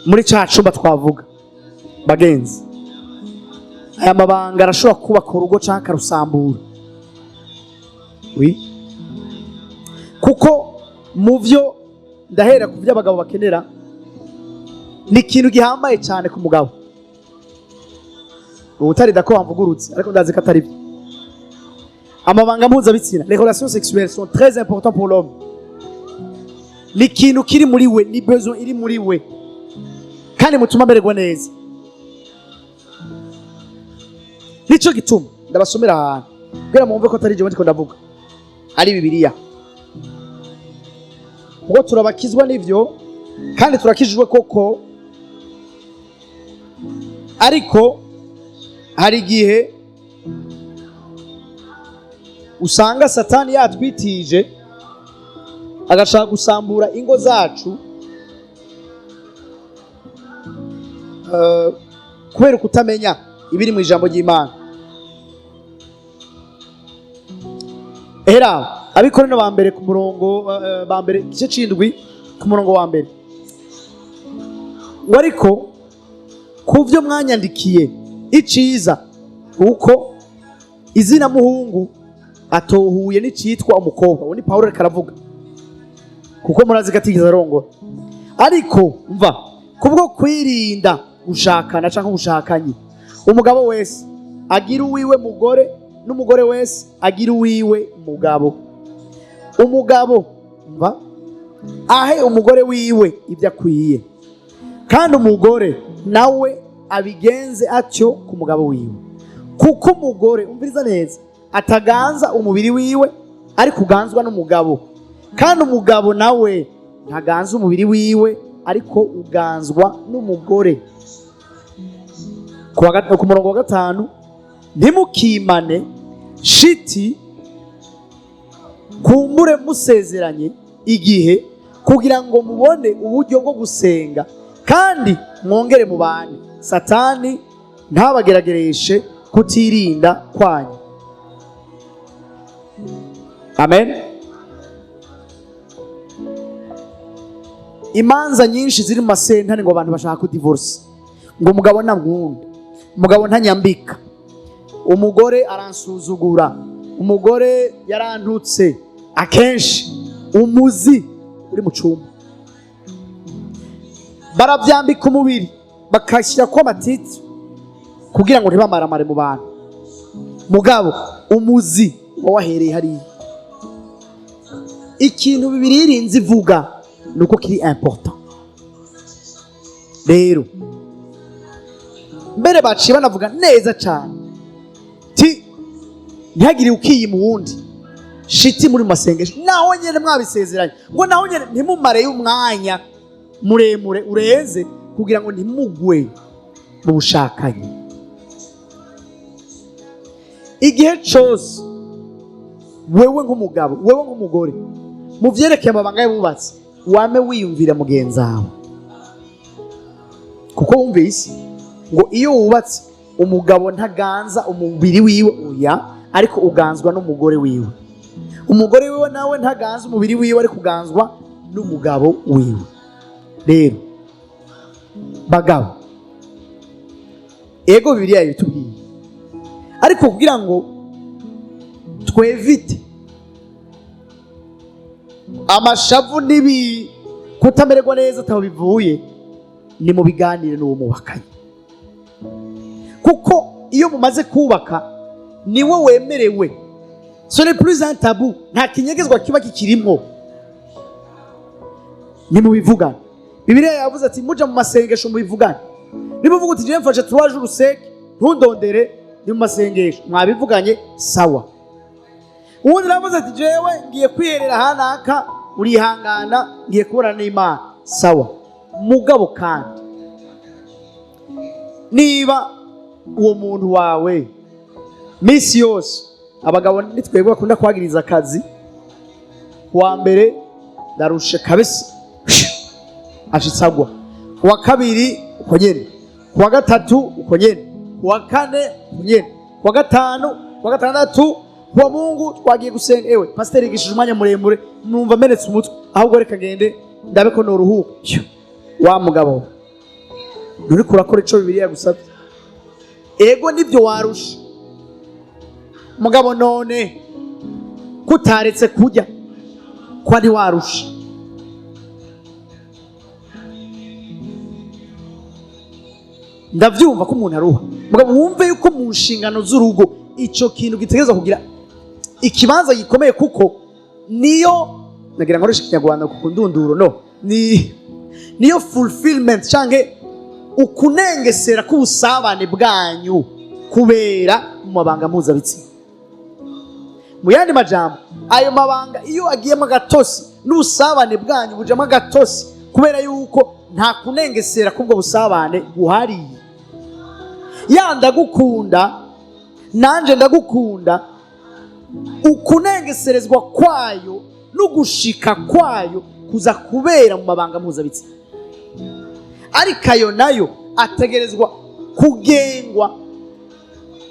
muri ca cumba twavuga. Bagenzi, aya mabanga arashobora kubaka urugo canke akarusambura. Kuko mu vyo ndahera ku vy'abagabo bakenera ni ikintu gihambaye cyane ku mugabo. Ubutari dako wamvugurutse ariko ndazi ko atari byo. Amabanga mpuzabitsina, les relations sexuelles sont très importants pour l'homme. Ni ikintu kiri muri we, ni besoin iri muri we, kandi mutuma amererwa neza. Nico gituma ndabasomera ahantu kugira mwumve ko atari je ndiko ndavuga, ari Bibiliya. Ubwo turabakizwa n'ivyo kandi turakijijwe koko, ariko hari igihe usanga Satani yatwitije agashaka gusambura ingo zacu kubera kutamenya ibiri mu ijambo ry'Imana. Era Abikorino ba mbere ku murongo ba mbere igice c'indwi ku murongo wa mbere ngo ariko kuvyo mwanyandikiye iciza uko izina muhungu atohuye n'icitwa umukobwa. Uwo ni Paulo ariko aravuga, kuko murazi gatigeze arongora. Ariko mva kubwo kwirinda gushakana canke ubushakanyi, umugabo wese agira uwiwe mugore n'umugore wese agira uwiwe mugabo. Umugabo mva ahe umugore wiwe ibyo akwiye, kandi umugore nawe abigenze atyo ku mugabo wiwe. Kuko umugore, umviriza neza, ataganza umubiri wiwe ariko uganzwa n'umugabo, kandi umugabo nawe ntaganza umubiri wiwe ariko uganzwa n'umugore. Ku murongo wa 5, ntimukimane shiti kumbure musezeranye igihe kugira ngo mubone uburyo bwo gusenga kandi mwongere mubane, Satani ntabageragereshe kutirinda kwanyu. Amen. Imanza nyinshi ziri mu masentare ngo abantu bashaka kudivorce, ngo umugabo ntankunda, umugabo ntanyambika, umugore aransuzugura, umugore yarantutse. Akenshi umuzi uri mu cumba, baravyambika umubiri bakashyira ko amatiti kugira ngo ntibamaramare mu bantu. Mugabo umuzi wahereye hariya. Ikintu Bibiliya irinze ivuga nuko kiri important. Rero mbere baciye banavuga neza cyane ti ntihagire ukiyima uwundi shiti muri masengesho, naho nyene mwabisezeranye ngo naho nyene ntimumare umwanya muremure urenze kugira ngo ntimugwe mu bushakanye. Igihe cyose wewe nk'umugabo, wewe nk'umugore, mu vyerekeye amabanga y'abubatsi, wame wiyumvira mugenzi wawe. Kuko wumvise ngo iyo wubatse umugabo ntaganza umubiri wiwe oya, ariko uganzwa n'umugore wiwe. Umugore wiwe nawe ntaganza umubiri wiwe ariko uganzwa n'umugabo wiwe. Rero bagabo, ego Bibiliya yitubwiye, ariko kugira ngo twevite amashavu nibi kutamererwa neza ataho bivuye, ni mu biganire n'uwo mubakanye. Kuko iyo mumaze kubaka niwe wemerewe, ce n'est plus un tabou, nta kinyegezwa kiba kikirimo, ni mu bivugana. Bibiliya yavuze ati muja mu masengesho mu bivugana. Nimuvuga uti je mfashe 3 jours sec ntundondere, ni mu masengesho mwabivuganye sawa. Ubundi navuze ati jewe ngiye kwiherera hanaka, urihangana ngiye kubona n'Imana sawa. Mugabo kandi niba uwo muntu wawe misi yose, abagabo nitwebwe bakunda kwagiriza akazi, wa mbere darushe kabisa ashitsagwa, wa kabiri uko nyene, kuwa gatatu uko nyene, kuwa kane uko nyene, kuwa gatanu, kuwa gatandatu, kuwa Mungu twagiye gusenga. Ewe pasiteri yigishije umwanya muremure numva menetse umutwe, ahubwo reka ngende ndabe ko noruhuka. Wa mugabo nuri kurakora ico Bibiliya gusabye, ego nibyo warusha mugabo, none kutaretse kujya ko ari warusha. Ndavyumva ko umuntu aruha mugabo, wumve yuko mu nshingano z'urugo ico kintu gitegereza kugira ikibanza gikomeye, kuko niyo nagira ngo rishike Kinyarwanda ku ndunduro no niyo fulfillment canke ukunengesera k'ubusabane bwanyu kubera mu mabanga mpuzabitsina. Mu yandi majambo, ayo mabanga iyo agiyemo agatosi n'ubusabane bwanyu bujamo agatosi, kubera yuko nta kunengesera k'ubwo busabane buhariye. Ya ndagukunda nanje ndagukunda, ukunengeserezwa kwayo no gushika kwayo kuza kubera mu mabanga mpuzabitsina, ariko ayo nayo ategerezwa kugengwa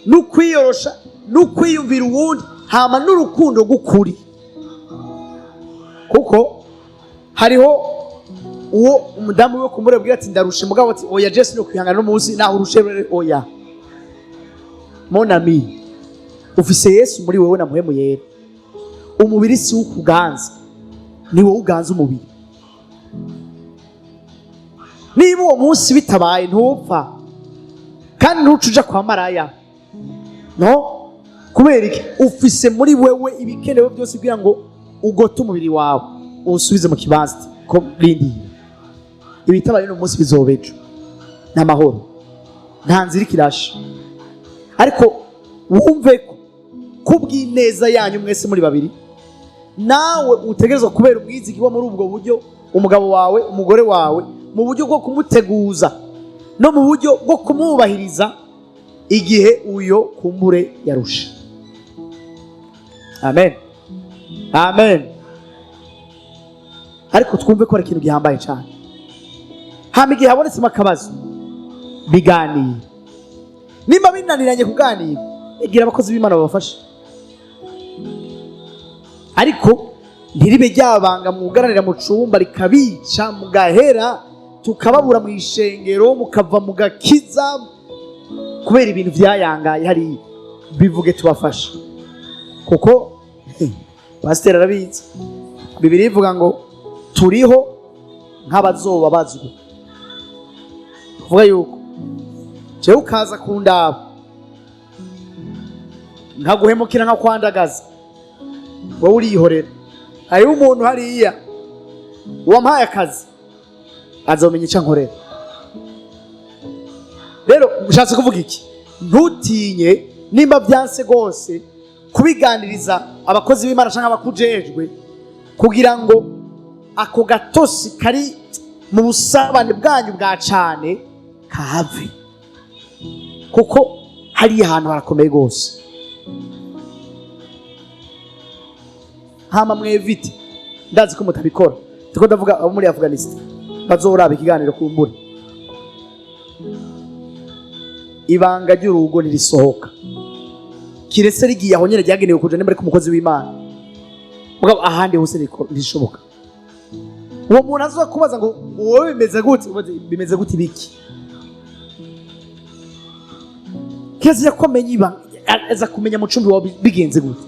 n'ukwiyorosha n'ukwiyumvira uwundi, hama n'urukundo rw'ukuri. Kuko hariho uwo umudamu we kumurabwira ati ndarushe, mugabo ati oya Jesse no kwihangana no munsi naho urushe. Oya mon ami, ufise Yesu muri wewe na muhemu yera. Umubiri si ukuganza, ni wowe uganza umubiri. Niba uwo munsi bitabaye ntupfa, kandi ntucuja kwa maraya no, kubera iki? Ufise muri wewe ibikenewe byose kugira ngo ugote umubiri wawe usubize mu kibanza ko rindi. Ibitabaye no munsi bizobejo n'amahoro, nta nzira ikirasha. Ariko wumve ko kubw'ineza yanyu mwese muri babiri, nawe utegerezwa kubera umwizigirwa muri ubwo buryo umugabo wawe, umugore wawe, mu buryo bwo kumuteguza no mu buryo bwo kumwubahiriza igihe uyo kumbure yarusha. Amen, amen. Ariko twumve ko ari ikintu gihambaye cyane. Hama igihe habonetsemo akabazo, biganire. Nimba binaniranye kuganira, igira abakozi b'Imana babafasha. Ariko ntiribe ryabanga mugaranira mu cumba rikabica, mugahera tukababura mu ishengero, mukava mugakiza kubera ibintu vyayangaye hari. Bivuge tubafasha, kuko pasiteri arabizi. Bibiliya ivuga ngo turiho nk'abazoba bazwi. Kuvuga yuko jewe ukaza kundaba nkaguhemukira nka kwandagaza, wowe urihorera. Hariho umuntu hariya wampaye akazi, azomenya icyo nkorera. Rero ushatse kuvuga iki? Ntutinye nimba byanse rwose kubiganiriza abakozi b'Imana cyangwa abakujejwe, kugira ngo ako gatosi kari mu busabane bwanyu bwa cane kahave, kuko hari ahantu harakomeye rwose. Hama mwevite, ndazi ko mutabikora. Tuko ndavuga abo muri Afghanistan bazoraba ikiganiro kumbura. Ibanga ry'urugo nirisohoka, kiretse rigiye aho nyene ryagenewe kuja nimba ari ku mukozi w'Imana, mugabo ahandi hose rishoboka. Uwo muntu azoza kubaza ngo wowe bimeze gute, bimeze gute biki? Kezi yakomenya ibanga, aza kumenya mu cumbi wawe bigenze gute.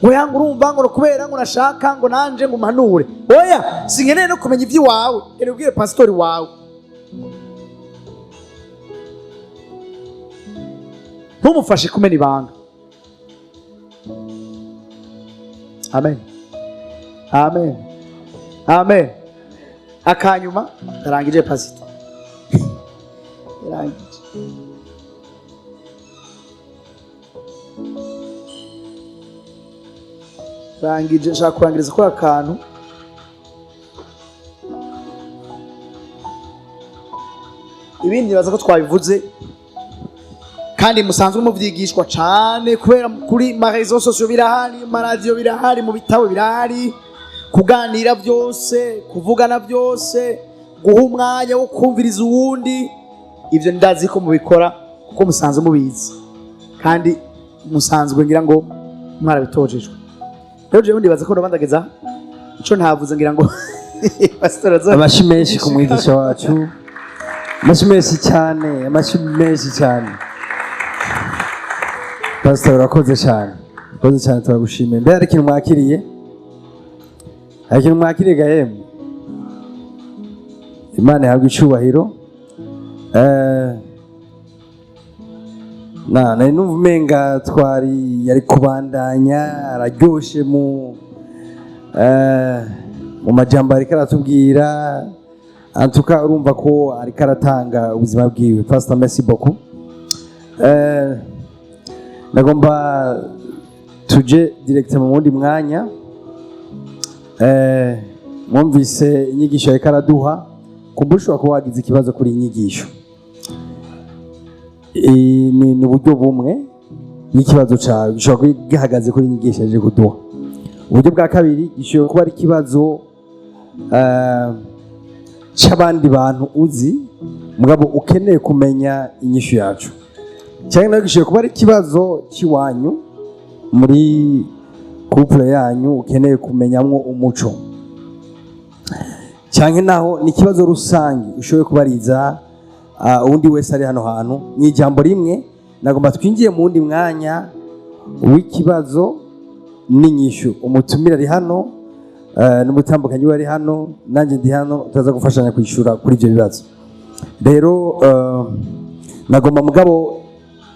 Oya ngo urumva ngo kubera ngo nashaka ngo nanje ngo mpanure. Oya sinkeneye no kumenya ibyi wawe, erubwiye pastori wawe. Ntumufashe kumena ibanga. Amen, amen, amen. Akanyuma arangije pastor, arangije. Rangije nshaka kurangiriza ko akantu. Ibindi baza ko twabivuze kandi musanzwe muvyigishwa cyane, kubera kuri marezo sosio birahari, maradiyo birahari, mu bitabo birahari, kuganira byose, kuvugana byose, guha umwanya wo kumviriza uwundi, ibyo ndazi ko mubikora kuko musanzwe mubizi kandi musanzwe ngira ngo mwarabitojejwe. Rero jewe ndibaza ko ndabandageza ico ntavuze ngira ngo pastor azo amashi menshi ku mwigisha wacu, amashi menshi cyane, amashi menshi cyane. Pastor urakoze cyane, urakoze cyane, turagushimiye. Mbere hari ikintu mwakiriye? Hari ikintu mwakiriye gahemu? Imana ihabwe icubahiro. Nari numva umenga yari kubandanya araryoshe mu majambo ariko aratubwira, antuka urumva ko ariko aratanga ubuzima bwiwe. Pastor, merci beaucoup. Nagomba tuje direct mu wundi mwanya. Mwumvise inyigisho ariko araduha, kubushobora kuba wagize ikibazo kuri inyigisho. Ni uburyo bumwe n'ikibazo cyawe gishobora kuba gihagaze kuri inyigisho yaje kuduha. Uburyo bwa kabiri gishobora kuba ari ikibazo cy'abandi bantu uzi mugabo ukeneye kumenya inyishu yacu, cyangwa nawe gishobora kuba ari ikibazo cy'iwanyu muri couple yanyu ukeneye kumenyamwo umuco, cyangwa naho ni ikibazo rusange ushoboye kubariza undi wese ari hano hantu. Ni ijambo rimwe. Nagomba twinjiye mu wundi mwanya w'ikibazo n'inyishu. Umutumire ari hano, n'umutambukanyi we ari hano, nanjye ndi hano, turaza gufashanya kwishura kuri ibyo bibazo. Rero nagomba mugabo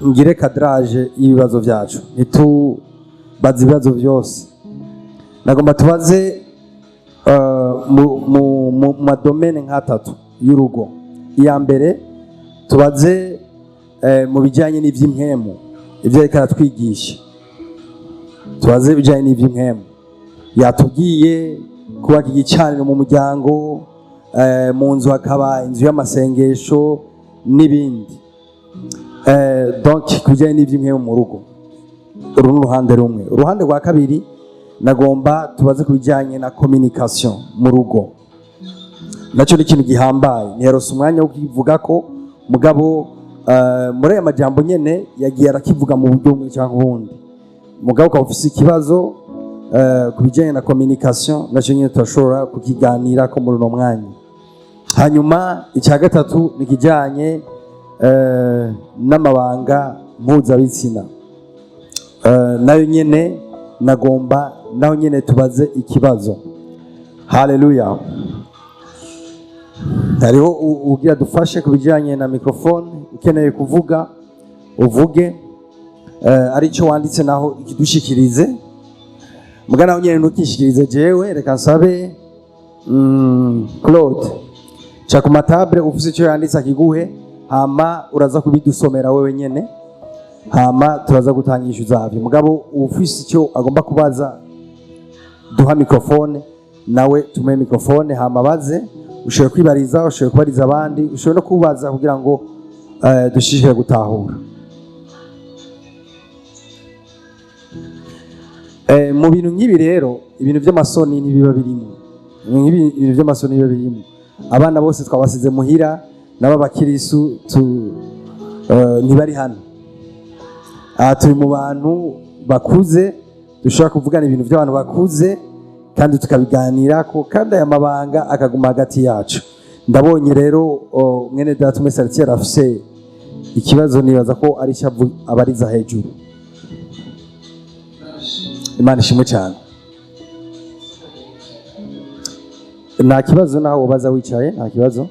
ngire kadrage y'ibibazo byacu, ntitubaze ibibazo byose. Nagomba tubaze mu madomene nk'atatu y'urugo. Iya mbere tubaze mu bijyanye n'iby'impwemu, ibyo ariko aratwigisha. Tubaze ibijyanye n'iby'impwemu. Yatubwiye kubaka igicaniro mu muryango, mu nzu hakaba inzu y'amasengesho n'ibindi. Donc ku bijyanye n'iby'impwemu mu rugo, uru ni uruhande rumwe. Uruhande rwa kabiri nagomba tubaze ku bijyanye na communication mu rugo. Nacyo ni ikintu gihambaye. Ntiherose umwanya wo kukivuga ko mugabo muri aya majambo nyene yagiye arakivuga mu buryo bumwe cyangwa ubundi. Mugabo ukaba ufise ikibazo ku bijyanye na communication, nacyo nyine turashobora kukiganira ko muri uno mwanya. Hanyuma icya gatatu ni ikijyanye n'amabanga mpuzabitsina. Nayo nyene nagomba naho nyene tubaze ikibazo. Haleluya. Hariho ugira dufashe ku bijyanye na microphone, ukeneye kuvuga uvuge, aricyo wanditse naho ikidushikirize. Mugana naho nyene ntukishikirize jewe, reka nsabe Claude cha ku matable ufise icyo yanditse akiguhe, hama uraza kubidusomera wewe nyene, hama turaza gutangisha uzavyo. Mugabo ufise icyo agomba kubaza duha microphone, nawe tumuhe microphone hama baze. Ushobora kwibariza, ushobora kubariza abandi, ushobora no kubaza kugira ngo dushishikare gutahura. Mu bintu nk'ibi rero, ibintu by'amasoni ntibiba birimo. Ibintu by'amasoni biba birimo. Abana bose twabasize muhira, n'ababakirisu ntibari hano. Turi mu bantu bakuze, dushobora kuvugana ibintu by'abantu bakuze kandi tukabiganirako, kandi aya mabanga akaguma hagati yacu. Ndabonye rero mwene data umwe Saltier afise ikibazo, nibaza ko ari cyavu abariza hejuru. Imana ishimwe cyane. Nta kibazo naho ubaza wicaye, nta kibazo.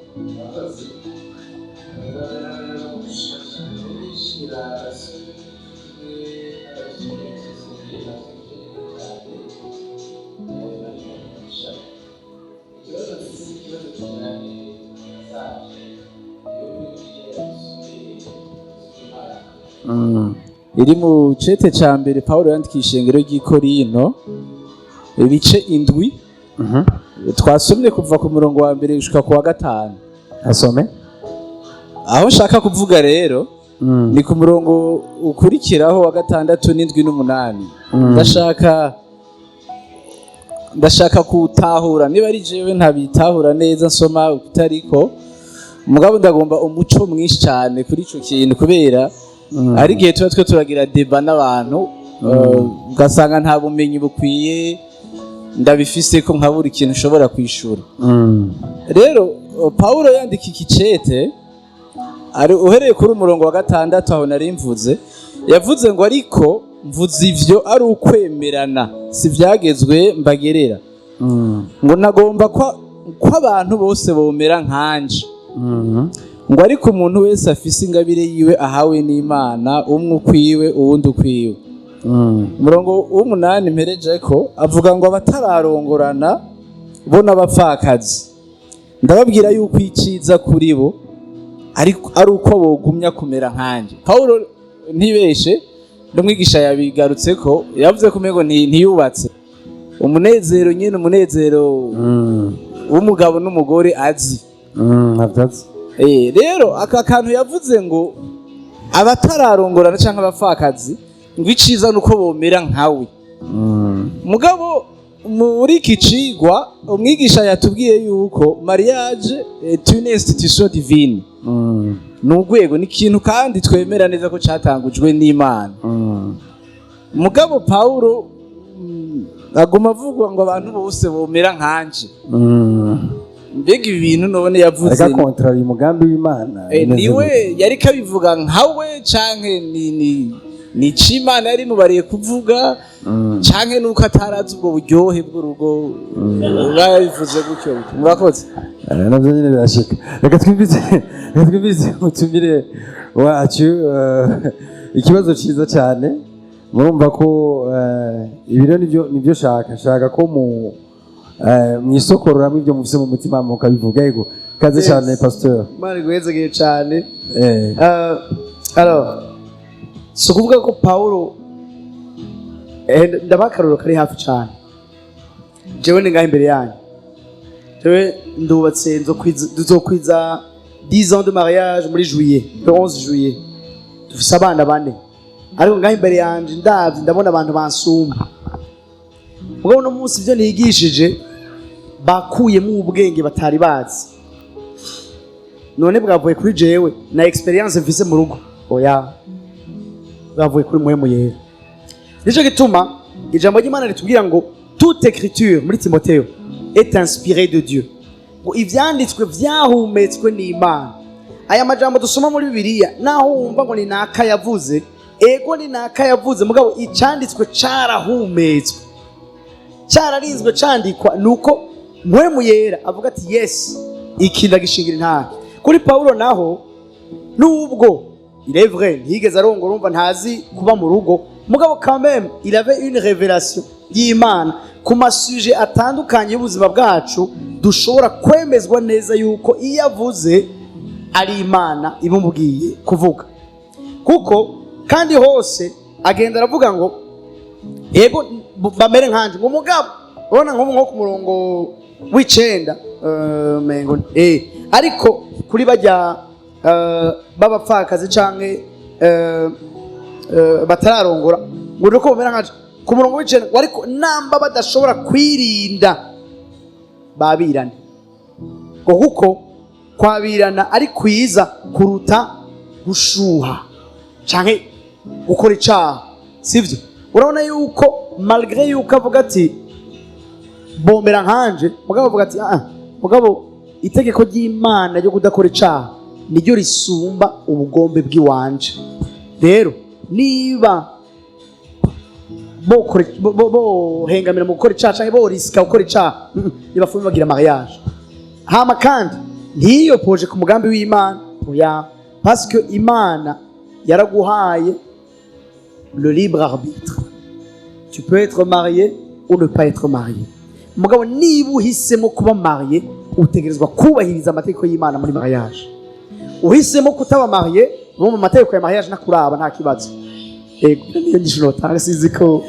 iri mu cete ca mbere Pawulo yandikisha ishengero ry'i Korinto, ibice indwi. Twasomye kuva ku murongo wa mbere gushika ku wa gatanu. Asome. Aho nshaka kuvuga rero ni ku murongo ukurikiraho wa gatandatu n'indwi n'umunani. Ndashaka ndashaka kuwutahura niba ari jewe ntabitahura neza nsoma utariko mugabo ndagomba umuco mwinshi cyane kuri ico kintu kubera ari gihe tuba twe turagira deba n'abantu ugasanga nta bumenyi bukwiye ndabifise ko nkabura ikintu ushobora kwishura. Rero Paulo yandika iki cete ari uhereye kuri umurongo wa 6 aho nari mvuze yavuze ngo ariko mvuze ivyo ari ukwemerana si vyagezwe mbagerera ngo nagomba ko abantu bose bomera nkanje ngo ariko umuntu wese afise ingabire yiwe ahawe n'Imana umwe ukwiwe uwundi ukwiwe. Umurongo w'8 mpereje ko avuga ngo abatararongorana bo n'abapfakazi ndababwira yuko iciza kuri bo ari uko bogumya kumera nkanje. Paulo ntibeshe n'umwigisha yabigarutse ko yavuze ko mego ntiyubatse umunezero nyene umunezero w'umugabo n'umugore azi rero aka kantu yavuze ngo abatararongorana canke abapfakazi ngo iciza nuko bomera nkawe. Mugabo muri iki cigwa umwigisha yatubwiye yuko mariage est une institution divine. N'ugwego ni ikintu kandi twemera neza ko catangujwe n'Imana. Mugabo Paulo aguma avuga ngo abantu bose bomera nkanje. Mbega ibi bintu none yavuze ariko contrary umugambi w'Imana niwe yari kabivuga nkawe canke ni Imana yari mubariye kuvuga canke nuko atarazi ubwo buryohe bw'urugo babivuze gutyo murakoze. Navyo nyine birashika. Reka twumvize utumire wacu ikibazo ciza cyane murumva ko ibiro nivyo shaka ko mu isokorora mu byo mufise mu mutima mukabivuga yego kaze cyane pasteur mari gwezegeye cyane alors so kuvuga ko Paulo ndabakaruro kari hafi cyane jewe ningahe imbere yanyu jewe ndubatse nzokwiza 10 ans de mariage muri juillet le 11 juillet dufise abana bane ariko ngahe imbere yanje ndavye ndabona abantu bansumba mugabo no munsi ivyo nigishije bakuyemo ubwenge batari bazi none bwavuye kuri jewe na experience mfise mu rugo oya bwavuye kuri muhemu yera. Nico gituma ijambo ry'Imana ritubwira ngo toute écriture muri Timotheo est inspirée de Dieu ngo ivyanditswe vyahumetswe n'Imana. Aya majambo dusoma muri Bibiliya naho wumva ngo ni naka yavuze ego ni naka yavuze mugabo icanditswe carahumetswe cyararinzwe candikwa nuko muhemu yera avuga ati yes iki ndagishingira intare. Kuri Paulo naho nubwo il est vrai ntiyigeze arongora urumva ntazi kuba mu rugo mugabo quand même il avait une révélation y'Imana ku masuje atandukanye y'ubuzima bwacu dushobora kwemezwa neza yuko iyo avuze ari Imana ibumubwiye kuvuga kuko kandi hose agenda aravuga ngo ego bamere nkanje ngo mugabo ubona nko ku murongo w'icenda mengo ariko kuri bajya babapfakazi canke batararongora ngo nuko bamera nkanje ku murongo w'icenda ariko namba badashobora kwirinda babirane ngo kuko kwabirana ari kwiza kuruta gushuha canke gukora icaha sivyo. Urabona yuko malgré yuko avuga ati bomera nkanje mugabo avuga ati mugabo itegeko ry'Imana ryo kudakora icaha niryo risumba ubugombe bw'iwanje. Rero niba bohengamira mu gukora icaha canke borisika gukora icaha nibafume bagira mariage hama kandi ntiyopoje ku mugambi w'Imana oya parce que Imana yaraguhaye le libre arbitre. Tu peux être marié ou ne pas être marié. Mugabo niba uhisemo kuba marié utegerezwa kubahiriza amategeko y'Imana muri mariage. Uhisemo kutaba marié mu mategeko ya mariage nakuraba nta kibazo. Ego niyo ngishuro tangasizi ko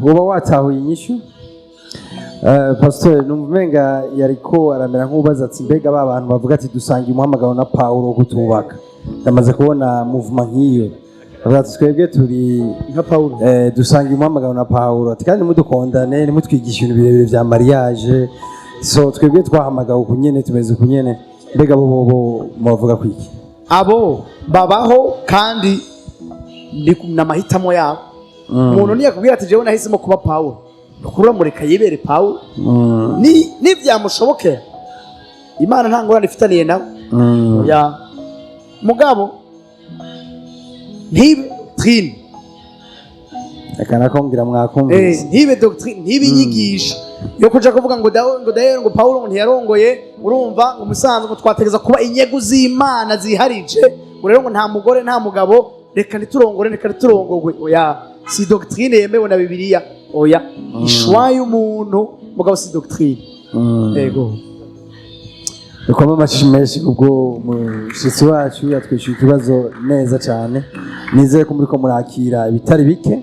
uba watahuye inyishu pasteur numvenga yariko aramera nk'ubaza ati mbega ba bantu bavuga ati dusangiye umuhamagaro na Paulo kutubaka ndamaze kubona movement nk'iyo avuga ati twebwe turi nka Paulo dusanga umuhamagaro na Paulo ati kandi mudukondane nimutwigisha ibintu birebire vya mariage so twebwe twahamagawe kunyene tumeze kunyene mbega bo muvuga kwiki abo babaho kandi n'amahitamo yabo umuntu ntiyakubwira ati jewe nahisemo kuba Paulo ukura mureka yibere Paulo ni byamushobokera Imana nta ngorane ifitaniye nawe ya mugabo ntibe doctrine akana kombira mwakumvise ntibe doctrine ntibe inyigisho yo kuja kuvuga ngo dawe ngo Paulo ngo ntiyarongoye urumva ngo musanzwe ngo twategeza kuba inyegu z'Imana ziharije rero ngo nta mugore nta mugabo reka ntiturongorwe oya si doctrine yemewe na Bibiliya oya ishwa y'umuntu mugabo si doctrine yego Ukoma amashishi menshi kubwo umushitsi wacu yatwishyuye ikibazo neza cyane nizeye ko muriko murakira ibitari bike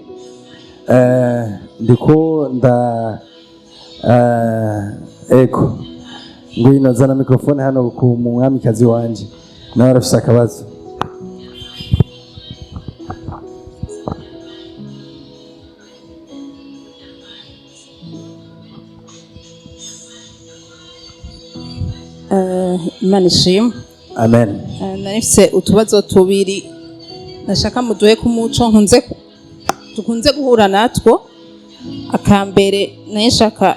ndiko eko ngwino zana mikrofone hano ku mwamikazi wanje nawe arafise akabazo Imana ishimwe amen narifise utubazo tubiri nashaka muduhe ku muco dukunze guhura natwo akambere nashaka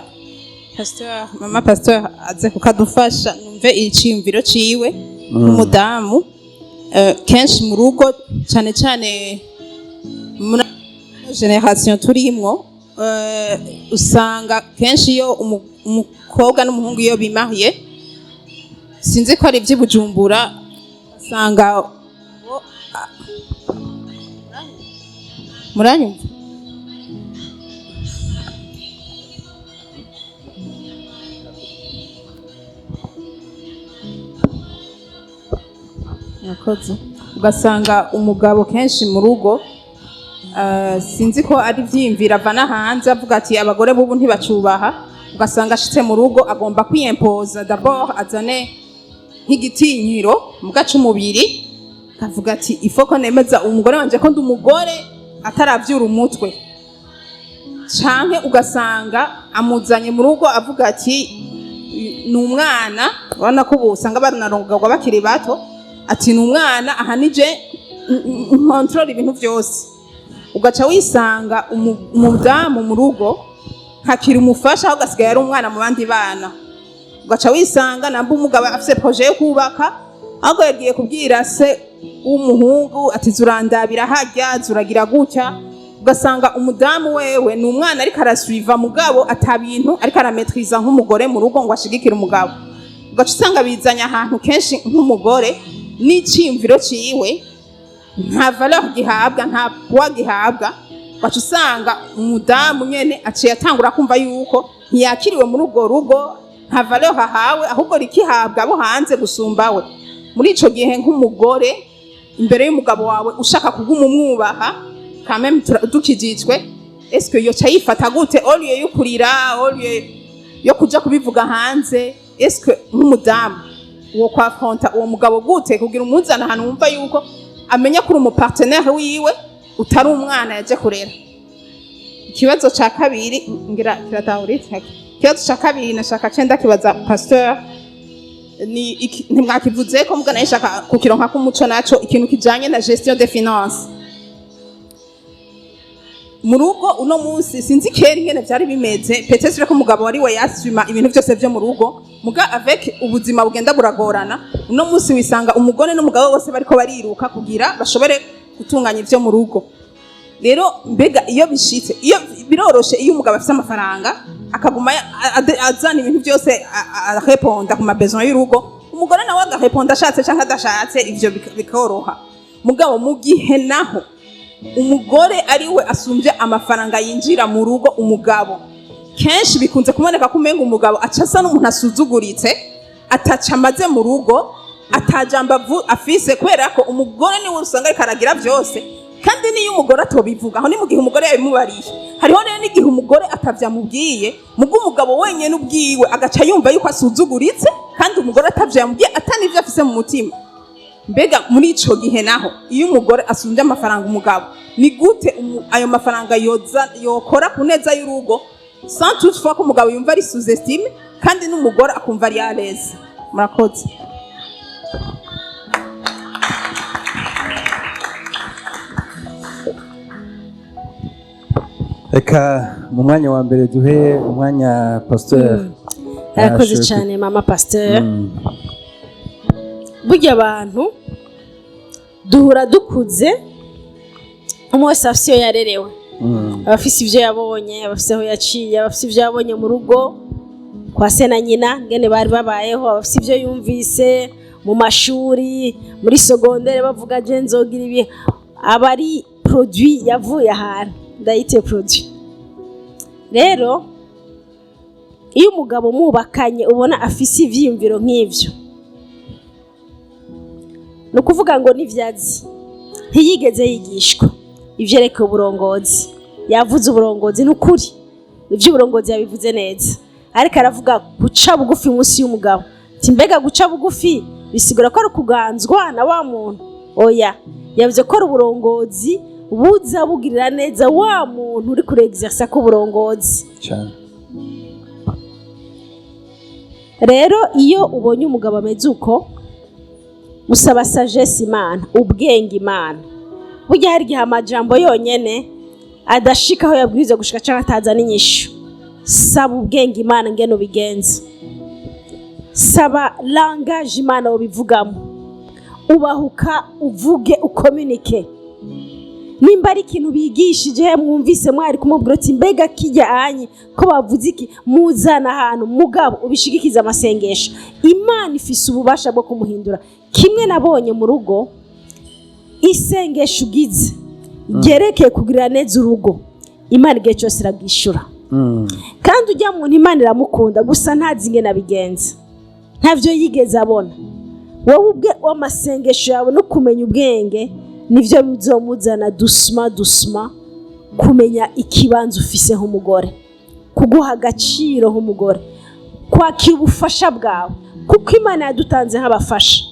mama pastor aze kukadufasha numve iciyumviro ciwe umudamu kenshi mu rugo cyane cyane muri generation turimwo usanga kenshi iyo umukobwa n'umuhungu iyo bimariye sinzi ko ari iby'Ibujumbura usanga muranyumva ugasanga umugabo kenshi mu rugo sinzi ko ari ibyiyumvira avana hanze avuga ati abagore b'ubu ntibacubaha ugasanga ashitse mu rugo agomba kwiyempoza d'abord azane nk'igitinyiro mu gace umubiri kavuga ati ifoko nemeza umugore wanje ko ndi umugore ataravyura umutwe canke ugasanga amuzanye mu rugo avuga ati ni umwana urabona ko usanga baranarongorwa bakiri bato ati ni umwana ahanije control ibintu byose ugaca wisanga umudamu mu rugo hakiri umufasha aho gasigaye ari umwana mu bandi bana ugaca wisanga namba umugabo afise projet yo kubaka ahubwo yagiye kubwira se w'umuhungu ati zurandabira hajya zuragira gutya ugasanga umudamu wewe ni umwana ariko arasuiva mugabo atabintu ariko arametriza nk'umugore mu rugo ngo ashigikire umugabo ugaca usanga bizanye ahantu kenshi nk'umugore n'iciyumviro ciwe nta valeur gihabwa nta poids gihabwa ugaca usanga umudamu nyene aciye atangura kumva yuko ntiyakiriwe muri urwo rugo nta valeur hahawe ahubwo rikihabwa abo hanze gusumbawe muri ico gihe nk'umugore imbere y'umugabo wawe ushaka kuguma umwubaha kameme dukijijwe eske yo cyayifata gute oliye yo kurira oliye yo kuja kubivuga hanze eske nk'umudamu uwo kwafronta uwo mugabo gute kugira umuzana ahantu wumva yuko amenya kuri umupartenaire wiwe utari umwana yaje kurera ikibazo ca kabiri ngira kiratahuritswe ikibazo ca kabiri nashaka cenda kibaza pasteur ntimwakivuze ko mugana yishaka kukironka k'umuco naco ikintu kijanye na gestion des finances mu rugo uno munsi sinzi kera ingene vyari bimeze peut-être ko umugabo wari we yasuma ibintu byose vyo mu rugo muga avec ubuzima bugenda buragorana uno munsi wisanga umugore n'umugabo bose bariko bariruka kugira bashobore gutunganya ivyo mu rugo rero mbega iyo bishitse iyo biroroshe iyo umugabo afite amafaranga akaguma azana ibintu byose areponda ku mabesoin y'urugo umugore nawe agareponda ashatse cyangwa adashatse ivyo bikoroha mugabo mu gihe naho umugore ariwe asumbye amafaranga yinjira mu rugo umugabo kenshi bikunze kuboneka ko umenga umugabo acasa n'umuntu asuzuguritse ataca amaze mu rugo atajamba afise kubera ko umugore niwe usanga ariko aragira byose kandi niyo umugore atobivuga aho ni mu gihe umugore yabimubariye hariho rero n'igihe umugore atavyamubwiye mubwo umugabo wenyene ubwiwe agaca yumva yuko asuzuguritse kandi umugore atavyamubwiye atanivyo afise mu mutima mbega muri ico gihe naho iyo umugore asumbye amafaranga umugabo ni gute ayo mafaranga yokora ku neza y'urugo sans toutefois ko umugabo yumva ari sous-estime kandi n'umugore akumva ari à l'aise. Murakoze. Reka mu mwanya wa mbere duhe umwanya pasteur. Arakoze cyane mama pasteur. Burya abantu duhura dukuze umwe wese afise iyo yarerewe, abafise ivyo yabonye, abafise aho yaciye, abafise ivyo yabonye mu rugo kwa se na nyina ngene bari babayeho, abafise ivyo yumvise mu mashuri muri secondaire bavuga je nzogira ibi, abari produit yavuye ahantu ndayite produit. Rero iyo umugabo mubakanye ubona afise ivyiyumviro nk'ivyo, no kuvuga ngo nivyazi ntiyigeze yigishwa ivyerekeye uburongozi. Yavuze uburongozi n'ukuri, ivy'uburongozi yabivuze neza, ariko aravuga guca bugufi munsi y'umugabo. Timbega guca bugufi bisigura ko ari kuganzwa na wa muntu? Oya, yavuze ko ari uburongozi buza bugirira neza wa muntu uri kure exercer ko uburongozi cyane. Rero iyo ubonye umugabo ameze uko, musaba sagesse Imana, ubwenge Imana. Burya hari igihe amajambo yonyene adashika aho yabwiriza gushika cyangwa ataza n'inyishu. Saba ubwenge Imana ngene ubigenza, saba langage Imana ubivugamo, ubahuka uvuge ukomunike. Nimba ari ikintu bigishije mwumvise mwari kumubwira ati mbega kijya anyi ko bavuze iki, muzana ahantu mugabo ubishigikiza amasengesho. Imana ifise ububasha bwo kumuhindura. Kimwe nabonye mu rugo, isengesho ugize gerekeye kugirira neza urugo, Imana igihe cyose irabwishura. Kandi ujya muntu Imana iramukunda, gusa ntazi ingene abigenza, ntavyo yigeze abona. Wowe ubwe w'amasengesho yawe no kumenya ubwenge nivyo bizomuzana dusma kumenya ikibanza ufise nk'umugore, kuguha agaciro nk'umugore, kwakira ubufasha bwawe, kuko Imana yadutanze nk'abafasha.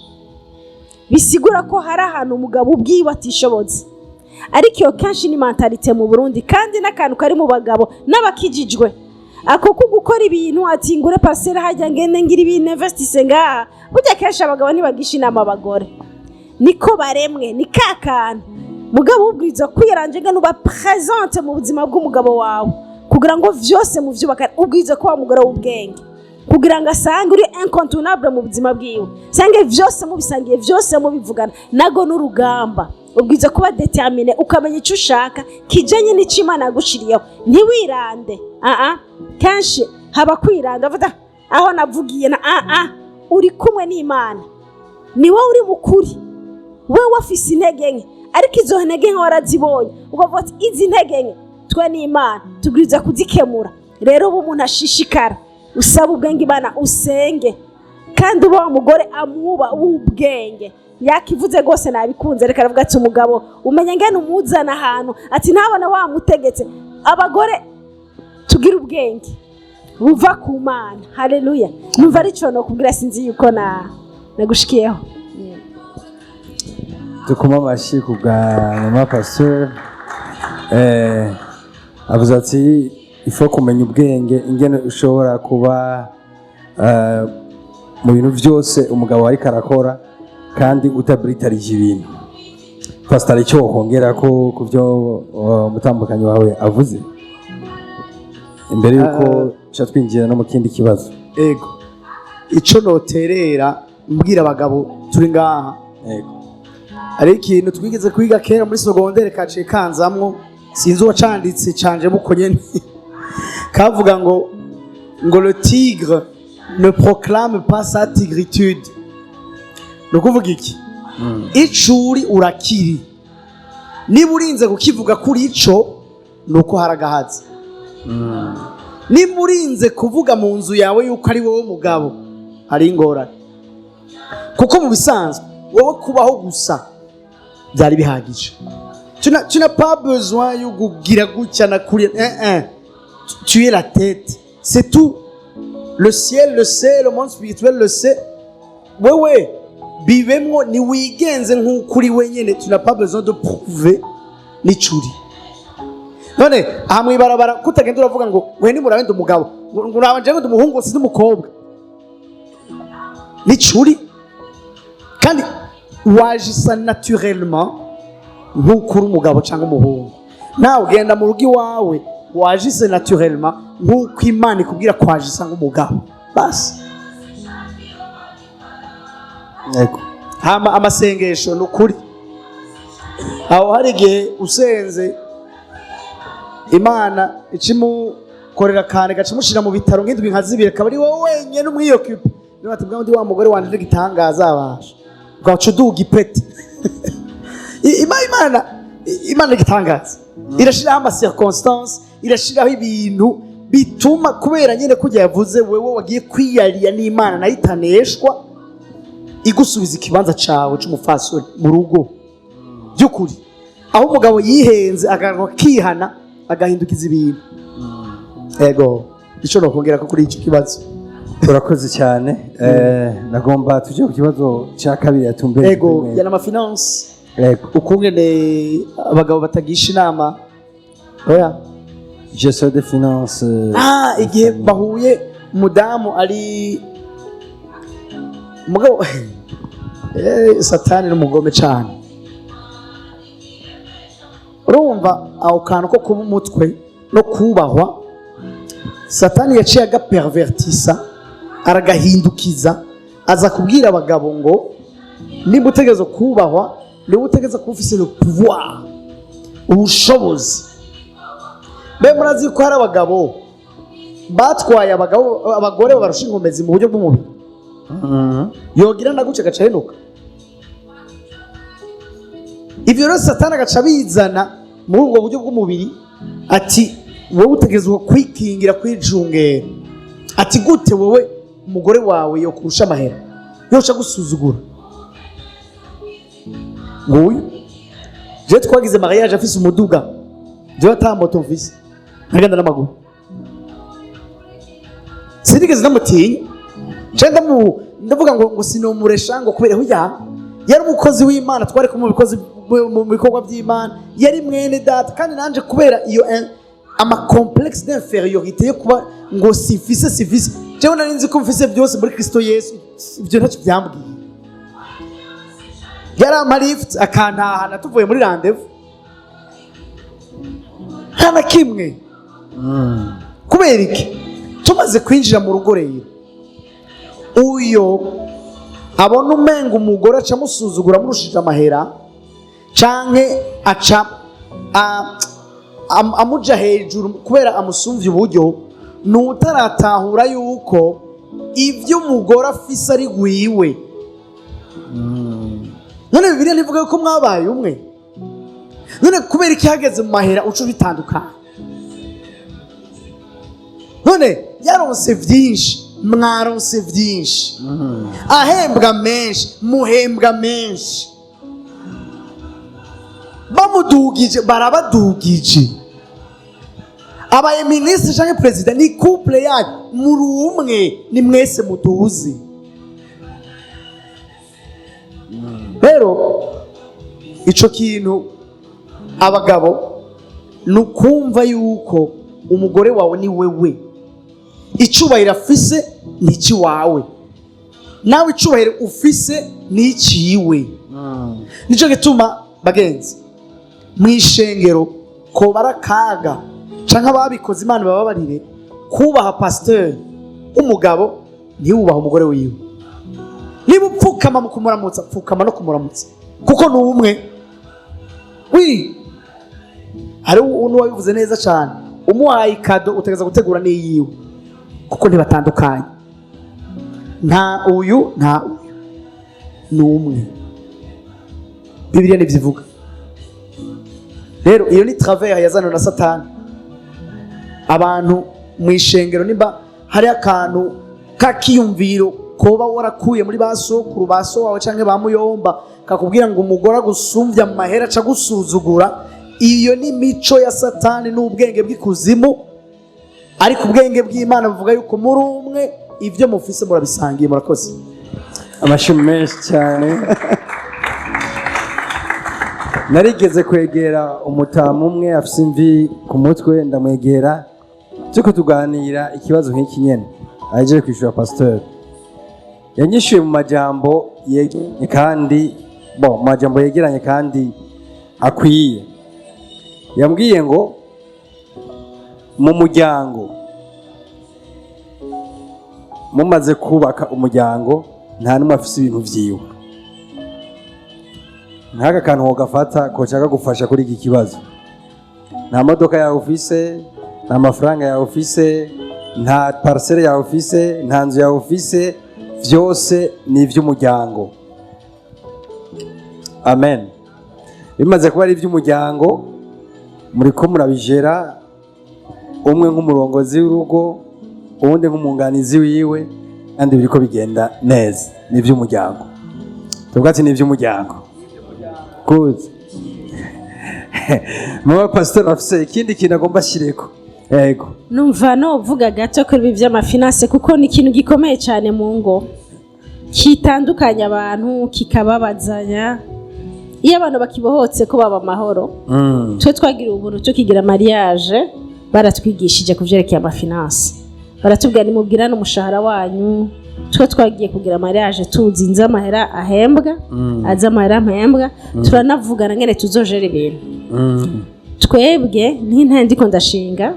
Bisigura ko hari ahantu umugabo ubwiwe atishobotse, ariko iyo kenshi ni mentalite mu Burundi, kandi n'akantu kari mu bagabo n'abakijijwe ako ko gukora ibintu ati ngure parcelle hajya ngende ngira ibintu investisse ngaha. Burya kenshi abagabo ntibagisha inama abagore, niko baremwe, ni kakantu mugabo ubwiza kwiranje ngene uba présente mu buzima bw'umugabo wawe, kugira ngo vyose mu vyubaka ubwiza ko wa mugore w'ubwenge, kugira ngo asange uri incontournable mu buzima bwiwe, sange vyose mubisangiye, vyose mubivugana. Nago n'urugamba ubwiza kuba determine, ukamenya icyo ushaka kijanye n'icyo Imana yagushiriyeho. Ntiwirande, kenshi haba kwiranda avuga aho navugiye na uri kumwe n'Imana, ni wowe uri mukuri, wewe wafise intege nke, ariko izo ntege nke warazibonye ukavuga ati izi ntege nke twe n'Imana tubwiriza kuzikemura. Rero ubu umuntu ashishikara usaba ubwenge Imana, usenge, kandi uba umugore amuba ubwenge. Yakivuze gose nabikunze, reka aravuga ati umugabo umenya ngene umuzana ahantu ati ntabona wamutegetse. Abagore tugira ubwenge buva ku Mana. Haleluya. Numva ari cyo no kubwira, sinzi yuko nagushikiyeho. Tukuma amashi kubwa mama pasteur. Avuze ati ifo kumenya ubwenge ingene ushobora kuba mu bintu byose umugabo ari karakora kandi utabritarije ibintu. Pastor icyo wongera ko kuvyo mutambukanyi wawe avuze imbere yuko twinjira no mu kindi kibazo. Ego ico noterera mbwira abagabo turi ngaha, Ego ari ikintu twigeze kwiga kera muri secondaire kaciye kanzamwo, sinzi wacanditse canje muko nyene kavuga ngo le tigre ne proclame pas sa tigritude. No kuvuga iki? Icuri urakiri, niba urinze kukivuga kuri ico nuko haragahaza. Niba urinze kuvuga mu nzu yawe yuko ari wowe mugabo, hari ingorane, kuko mu bisanzwe wowe kubaho gusa byari bihagije. Tu n'as pas besoin yo kugira gutya na kuri. Tu es la tête, c'est tout. Le ciel le sait, le monde spirituel le sait. Wewe bibemwo ni wigenze nk'uko uri wenyene, tu n'as pas besoin de prouver n'icuri. None aha mwibarabara kutagenda uravuga ngo we nimurabenda umugabo ngo urabanje ngo umuhungu si n'umukobwa n'icuri, kandi wajisa naturellement nk'uko uri umugabo cyangwa umuhungu. Nawe ugenda mu rugo iwawe wajise naturellement nk'uko Imana ikubwira kwajisa nk'umugabo basi. Yego. Hama amasengesho n'ukuri aho hari igihe usenze Imana ikimukorera kane gacimushira mu bitaro nk'indwi nka zibiri akaba ari wowe wenyine umwiyokipe. Niba batubwira ngo ndi wa mugore wanje n'igitangaza abasha bwacu uduga ipeti. Imana igitangaza irashiraho ama circonstance, irashiraho ibintu bituma kubera nyine kujya yavuze wewe wagiye kwiyariya n'Imana nayo itaneshwa igusubiza ikibanza cawe c'umufasoni mu rugo by'ukuri, aho umugabo yihenze agaruka kihana agahindukiza ibintu. Ego ico nokongera ko kuri iki kibazo. Urakoze cyane. Nagomba tujye ku kibazo cya kabiri yatumbereye. Ego yana ma finance. Ego ukungene abagabo batagisha inama. Oya gestion de finance. Igihe bahuye umudamu ari mugabo Satani n'umugome cyane. Urumva aho kantu ko kuba umutwe no kubahwa Satani yaciye agapervertisa aragahindukiza aza kubwira abagabo ngo niba utegereza kubahwa niba utegereza kuba ufise le pouvoir ubushobozi. Be murazi ko hari abagabo batwaye abagore babarusha inkomezi mu buryo bw'umubiri. Yogira ndaguce gaca henuka. Ibyo rero Satani agaca bizana muri ubwo buryo bw'umubiri ati wowe utegerezwa kwikingira kwijungera. Ati gute wowe umugore wawe yo kurusha amahera yoca gusuzugura. Nguyu je twagize mariage afise umuduga je atamoto mfise nkagenda n'amaguru sinigeze namutinya. Cenda ndavuga ngo sinomuresha ngo kubera huya yari umukozi w'Imana, twari ku mu bikorwa by'Imana, yari mwene data kandi nanje kubera iyo ama complexe d'infériorité yo kuba ngo sifise jewe nari nzi ko mfise byose muri Kristo Yesu. Ibyo ntacyo byambwiye. Yari amalift akantahana tuvuye muri rendez-vous hana kimwe. Kubera iki tumaze kwinjira mu rugo rero uyo abona umenga umugore aca amusuzugura amurushije amahera canke aca amuja hejuru kubera amusumvye uburyo n'utaratahura yuko ivyo umugore afise ari gwiwe. None Bibiliya ntivuga ko mwabaye umwe. None kubera iki hageze mu mahera uco bitandukanye? None yaronse vyinshi mwaronse vyinshi, ahembwa menshi muhembwa menshi, bamudugije barabadugije, abaye minisitiri canke perezida ni couple yanyu muri umwe ni mwese muduze. Rero ico kintu abagabo nukumva yuko umugore wawe ni wewe, icubahiro afise ni iki wawe, nawe icubahiro ufise ni ikiwe. Nico gituma bagenzi mwishengero ko barakaga canke ababikoze Imana bababarire kubaha pasteur umugabo ntiwubaha umugore wiwe. Niba upfukama mu kumuramutsa pfukama no kumuramutsa kuko ni umwe. Hari umuntu wabivuze neza cyane, umuhaye kado utegeza gutegura n'iyiwe kuko ntibatandukanye. Nta uyu ni umwe. Bibiliya nivyivuga. Rero iyo ni travers yazanwa na Satani. Abantu mwishengero nimba hari akantu kakiyumviro koba warakuye muri basokuru baso wawe canke bamuyomba kakubwira ngo umugore agusumvya mu mahera aca gusuzugura, iyo ni mico ya Satani n'ubwenge bw'ikuzimu. Ariko ubwenge bw'Imana buvuga yuko muri umwe ivyo mufise murabisangiye. Murakoze. amashuri menshi cyane. Narigeze kwegera umutamu umwe afite imvi ku mutwe, ndamwegera tuko tuganira ikibazo nk'iki nyene aje kwishura pasteur. Yanyishuye mu majambo yegeranye kandi majambo yegeranye kandi akwiye. Yambwiye ngo mu muryango mumaze kubaka umuryango nta numwe afise ibintu vyiwe. Nk'aka kantu wogafata koshaka gufasha kuri iki kibazo. Nta modoka yawe ufise, nta mafaranga yawe ufise, nta parcelle yawe ufise, nta nzu yawe ufise, vyose ni ivy'umuryango. Amen. Bimaze kuba ari ivy'umuryango, muriko murabijera, umwe nk'umurongozi w'urugo, uwundi nk'umunganizi wiwe, kandi biriko bigenda neza. Ni ivy'umuryango. Tuvuga ati ni ivy'umuryango. Good. Mama pastor afise ikindi kintu agomba ashireko. Yego. Numva no uvuga gato kuri ibi by'amafinance kuko ni ikintu gikomeye cyane mu ngo. Kitandukanya abantu, kikababazanya. Iyo abantu bakibohotse ko baba amahoro. Twe twagira ubuntu tukigira mariage, baratwigishije kuvyerekeye amafinance. Baratubwira nimubwirana umushahara wanyu. Twe twagiye kugira mariage tuzinze amahera ahembwa, aza amahera ahembwa, turanavugana ngene tuzojera ibintu. Twebwe n'intandiko ndashinga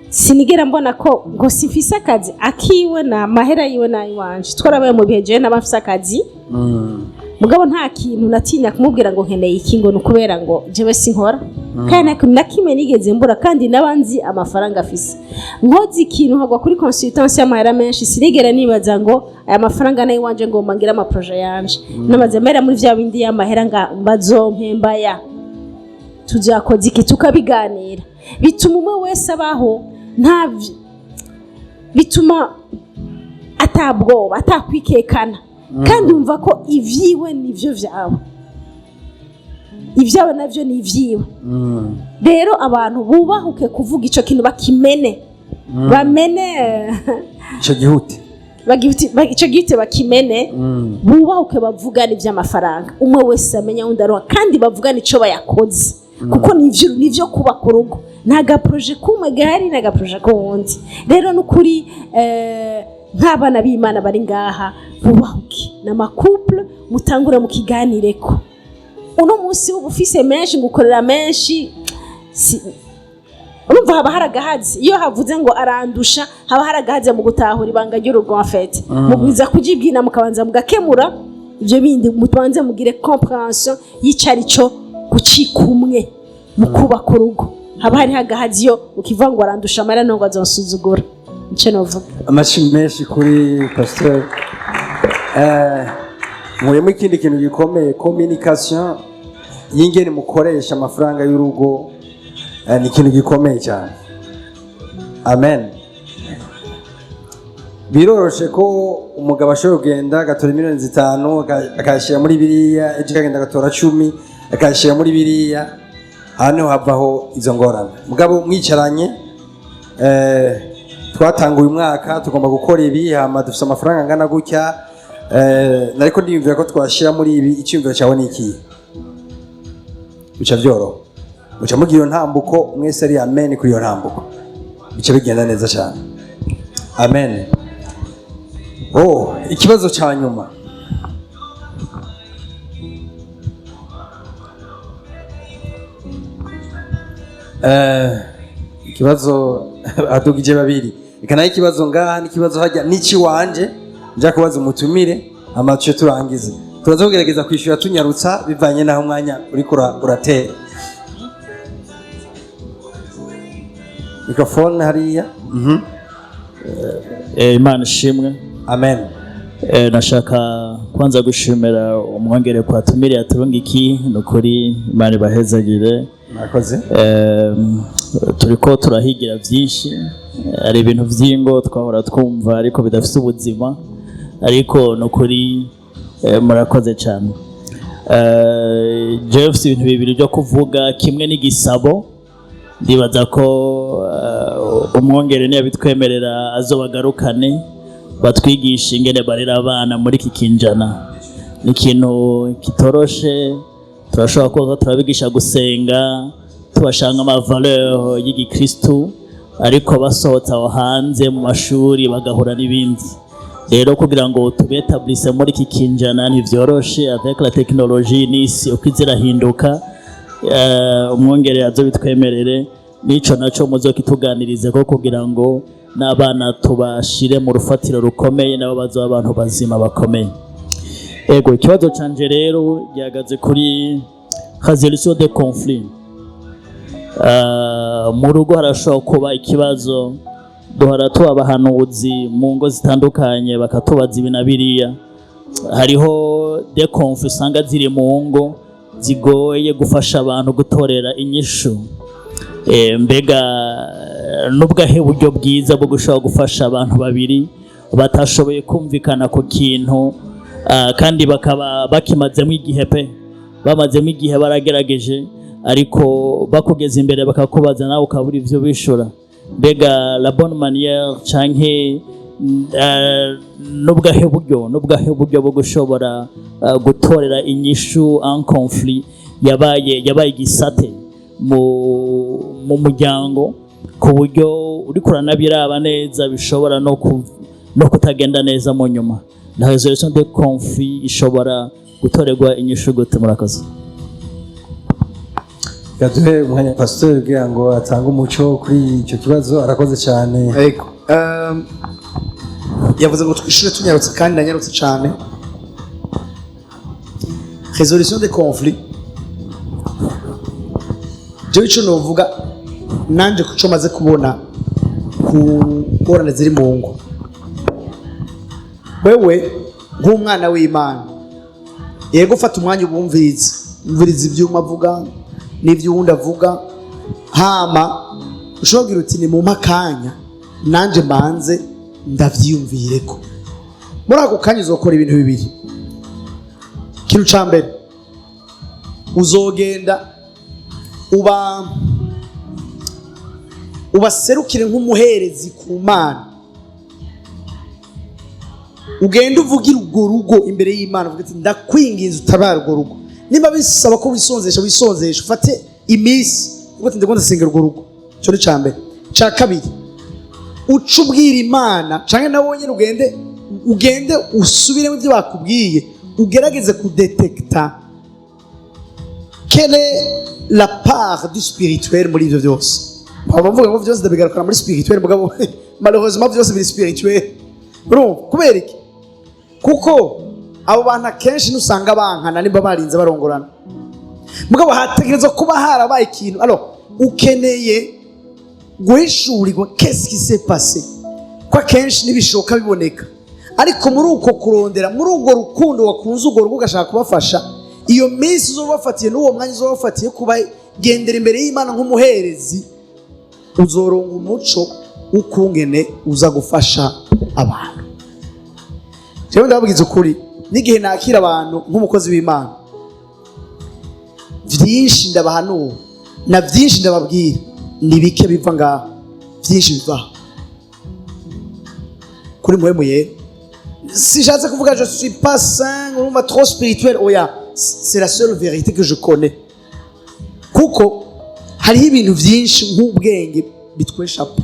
sinigera mbona ko ngo sifise akazi akiwe na mahera yiwe na iwanje. Twarabaye mu bihe je n'abafise akazi. Mugabo nta kintu natinya kumubwira ngo nkeneye iki ngo nukubera ngo jewe sinkora. Kandi nakimwe nigeze mbura kandi nabanzi amafaranga afise. Nkozi ikintu hagwa kuri consultance y'amahera menshi sinigera nibaza ngo aya mafaranga nayo wanje ngo mangira ama projet yanje. Namaze mera muri vya bindi y'amahera nga mbazompemba ya. Tuzakoze iki tukabiganira. Bituma umwe wese abaho nta bituma atabwoba atakwikekana. Kandi umva ko ivyiwe nivyo vyawe. Ivyawe navyo ni ivyiwe. Rero abantu bubahuke kuvuga ico kintu bakimene. Bamene ico gihuti. Ico gihute bakimene. Bubahuke bavugana ivy'amafaranga. Umwe wese amenya undi aroha kandi bavugana ico bayakoze. Kuko nivyo kuba ku rugo. Ntaga projet kumwe gahari naga projet ko wundi. Rero nukuri nk'abana b'Imana bari ngaha bubahuke na couple mutangura mu kiganireko. Uno munsi ubufise menshi ngukorera menshi urumva haba haragahazi. Iyo havuze ngo arandusha haba haragahazi mu gutahura ibanga ry'urugo en fait. Mugwiza kujibwina mukabanza mugakemura ibyo bindi mutubanze mugire compréhension y'icari cyo gucikumwe mu kubaka urugo. Haba hari hagahazi yo ukivuga ngo arandusha amara no ngo azonsuzugura. Nico novuga. Amashi menshi kuri pasteur. Muyemo ikindi kintu gikomeye, communication y'ingene mukoresha amafaranga y'urugo ni ikintu gikomeye cyane. Amen. Biroroshe ko umugabo ashobora kugenda agatora miliyoni 5 akayashyira muri biriya, ejo akagenda agatora 10 akayashyira muri biriya, hano havaho izo ngorane. Mugabo mwicaranye twatanguye umwaka tugomba gukora ibi, hama dufite amafaranga angana gutya, nariko ndiyumvira ko twashira muri ibi, icyumviro cyawe ni iki? Bica byoro. Bica mugira ntambuko mwese ari amen kuri iyo ntambuko. Bica bigenda neza cyane. Amen. Ikibazo cya nyuma. Ikibazo adugije babiri. Ikanaye ikibazo ngaha n'ikibazo hajya niki wanje nja kubaza umutumire amace turangize. Turaza kugerageza kwishura tunyarutsa bivanye naho umwanya uri uratera. Mikrofone hariya. Imana ishimwe. Amen. Nashaka kwanza gushimira umwongere kwa tumire yaturungiki nukuri Imana ibahezagire. Murakoze. Turiko turahigira byinshi, ari ibintu byingo twahora twumva ariko bidafite ubuzima, ariko nukuri murakoze cyane. Jeff ibintu bibiri byo kuvuga, kimwe n'igisabo ndibaza ko umwongere niyo bitwemerera azobagarukane batwigisha ingene barera abana muri iki kinjana. Ni ikintu kitoroshe, turashobora kuba turabigisha gusenga, tubashanga amavaleur y'igikristu, ariko basohotse aho hanze mu mashuri bagahura n'ibindi. Rero kugira ngo tubetablisse muri iki kinjana ntivyoroshe, avec la technologie n'isi uko izirahinduka, umwongere azobitwemerere, nico naco muzokituganirize ko kugira ngo n'abana tubashire mu rufatiro rukomeye nabo bazoba abantu bazima bakomeye. Ego ikibazo canje rero gihagaze kuri résolution des conflits. Mu rugo harashobora kuba ikibazo, duhora tuba abahanuzi mu ngo zitandukanye bakatubaza ibi na biriya. Hariho des conflits usanga ziri mu ngo zigoye gufasha abantu gutorera inyishu. Mbega n'ubwahe buryo bwiza bwo gushobora gufasha abantu babiri batashoboye kumvikana ku kintu, kandi bakaba bakimazemo igihe pe, bamazemo igihe baragerageje, ariko bakugeza imbere bakakubaza nawe ukabura ivyo bishura. Mbega la bonne manière canke n'ubwahe buryo bwo gushobora gutorera inyishu en conflit yabaye igisate mu muryango, ku buryo uri kuranabiraba neza bishobora no kutagenda neza mu nyuma. La résolution des conflits ishobora gutorerwa inyishu gute? Murakoze. Gaduhe umwanya pastor kugira ngo atange umuco kuri icyo kibazo. Arakoze cyane. Yego. Yavuze ngo twishure tunyarutse kandi nanyarutse cyane. Résolution des conflits. Ico novuga nanje kuco maze kubona ku ngorane ziri mu ngo. Wewe nk'umwana w'Imana, yego fata umwanya ubumviriza ivyuma avuga n'ivyo wundi avuga, hama ushobora uti ni mu makanya nanje manze ndavyiyumvireko. Muri ako kanya uzokora ibintu bibiri. Ikintu ca mbere, uzogenda ubaserukire nk'umuherezi ku Mana, ugenda uvugira urwo rugo imbere y'Imana, uvuga ati ndakwinginze utabara urwo rugo. Nimba bisaba ko wisonzesha ufate imisi uvuga ati ndagomba ndasengera urwo rugo. Cyo ni ca mbere. Ca kabiri, uca ubwira Imana canke nawe nyene ugende usubiremo ibyo bakubwiye, ugerageze kudetekta quelle est la part du spirituel muri ivyo byose. Bavuga ngo byose ndabigarukana muri spirituel, mugabo malheureusement byose biri spirituel. Kubera iki? Kuko abo bantu akenshi nusanga bankana nimba barinze barongorana, mugabo hategerezwa kuba harabaye ikintu. Alors ukeneye guhishurirwa qu'est-ce qui s'est passé, ko akenshi nibishoka biboneka, ariko muri uko kurondera, muri urwo rukundo wakunze urwo rugo ugashaka kubafasha, iyo minsi uzobafatiye n'uwo mwanya uzobafatiye kuba gendera imbere y'Imana nk'umuherezi, uzoronga umuco ukungene uza gufasha abantu. Jewe ndababwiza ukuri, n'igihe nakira abantu nk'umukozi w'Imana, vyinshi ndabahanura na vyinshi ndababwira, ni bike biva ngaho, vyinshi biva kuri muhemuye. Sishatse kuvuga je suis pas saint, urumva trop spirituel, oya, c'est la seule vérité que je connais. Kuko hariho ibintu vyinshi nk'ubwenge bitweshapa.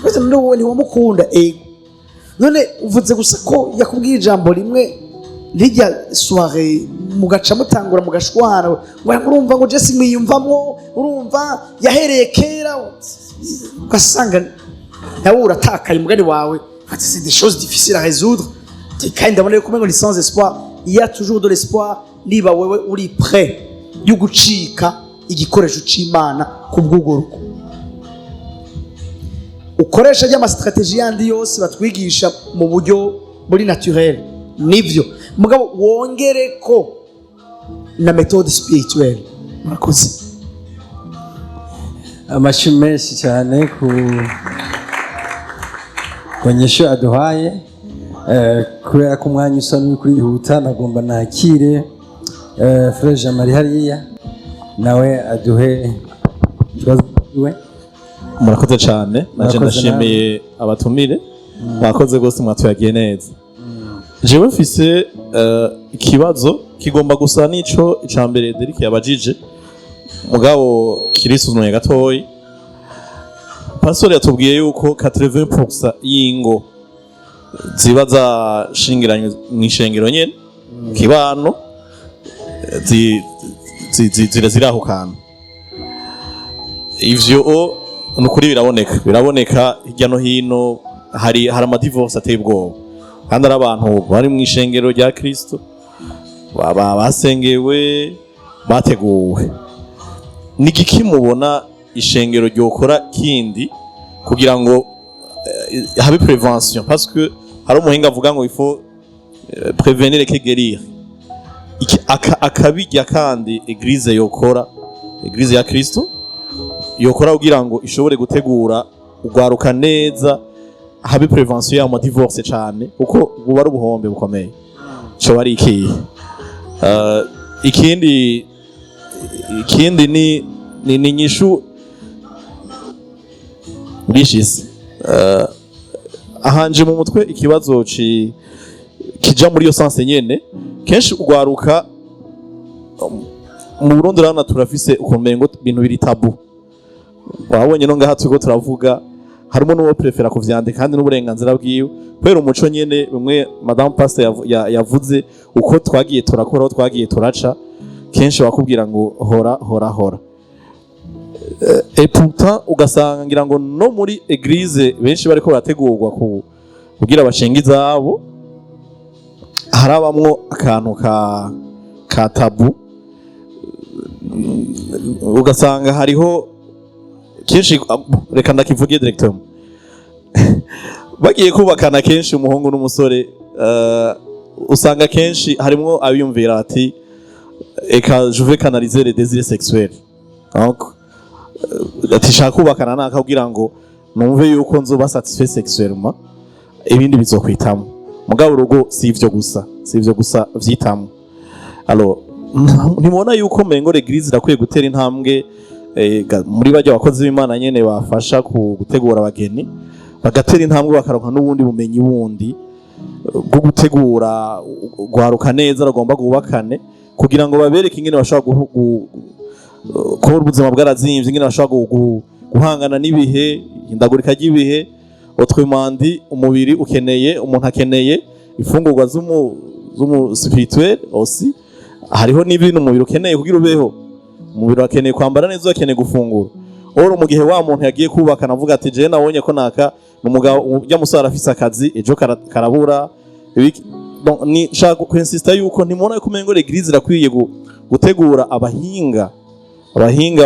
Kwese ndowe ntiwamukunda ego. None uvuze gusa ko yakubwiye ijambo rimwe rijya soirée mugaca mutangura mugashwana, urumva ngo Jesse mwiyumvamwo, urumva yahereye kera, ugasanga nawe uratakaye umugani wawe. C'est des choses difficiles à résoudre. Kandi ndabona ko ngo ni sans espoir. Il y a toujours de l'espoir niba wewe uri prêt yo gucika igikoresho c'Imana ku bw'ugoruko. Ukoresha y'ama strategie yandi yose batwigisha mu buryo muri naturel, nivyo mugabo wongere ko na méthode spirituelle. Murakoze. Amashi menshi cyane ku konyesho aduhaye. Kubera ko umwanya usa n'uri kurihuta, nagomba nakire Frère Jean Marie hariya nawe aduhe ikibazo. Murakoze cyane, naje ndashimiye abatumire mwakoze gose mwatuyagiye neza. Jewe mfise ikibazo kigomba gusa nico icambere Derek yabajije mugabo kirisuzumye gatoyi. Pastor yatubwiye yuko 80% y'ingo ziba zashingiranye mw'ishengero nyene kibano zirazirahukana. Ivyo nukuri biraboneka hirya no hino, hari amadivorce ateye ubwoba kandi ari abantu bari mu ishengero rya Kristo basengewe bateguwe. Nigiki mubona ishengero ryokora kindi kugira ngo habe prévention, parce que hari umuhinga avuga ngo il faut prévenir que guérir. Akabijya kandi eglise yokora, eglise ya Kristo yokora kugira ngo ishobore gutegura ugwaruka neza, habe prévention ya divorce cyane kuko buba ari ubuhombe bukomeye. Cyo ari iki ikindi ni nyishu bishise ahanje mu mutwe ikibazo kija muri yo sanse nyene. Kenshi ugwaruka mu Burundi rana turafise ukomengo ibintu biri tabu. Wabonye no ngaha tuko turavuga harimo n'uwo prefera kuvyandika kandi n'uburenganzira bwiwe kwera umuco nyene bimwe Madame Pastor yavuze uko twagiye turakora, twagiye turaca, kenshi bakubwira ngo hora et pourtant ugasanga ngira ngo no muri eglise benshi bariko barategurwa kugira bashinga izabo harabamwo akantu ka tabu. Ugasanga hariho kenshi reka ndakivugiye directement bagiye kubakana kenshi umuhungu n'umusore usanga kenshi harimwo abiyumvira ati eka je vais canaliser les désirs sexuels, donc ati shaka kubakana naka kugira ngo numve yuko nzoba satisfait sexuellement ibindi bizokwitamo. Mugabo urugo si ivyo gusa vyitamo. Alors nimubona yuko mengo l'église irakwiye gutera intambwe muri bajya abakozi b'Imana nyene bafasha gutegura abageni, bagatera intambwe bakaronka n'ubundi bumenyi bundi bwo gutegura gwaruka neza bagomba gubakane kugira ngo babereke ingene bashobora kubura ubuzima bwarazimvye, ingene bashobora guhangana n'ibihe, indagurika ry'ibihe. Autrement umubiri umuntu akeneye ifungurwa z'umu spirituel aussi, hariho n'ibintu umubiri ukeneye kugira ubeho. Umubiri akeneye kwambara neza, akeneye gufungura. Oro mu gihe wa muntu yagiye kubaka navuga ati je nabonye ko naka numugabo ujya musara afise akazi ejo karabura. Donc ni shaka kwinsista yuko ntimubona ko mengo l'église irakwiye gutegura abahinga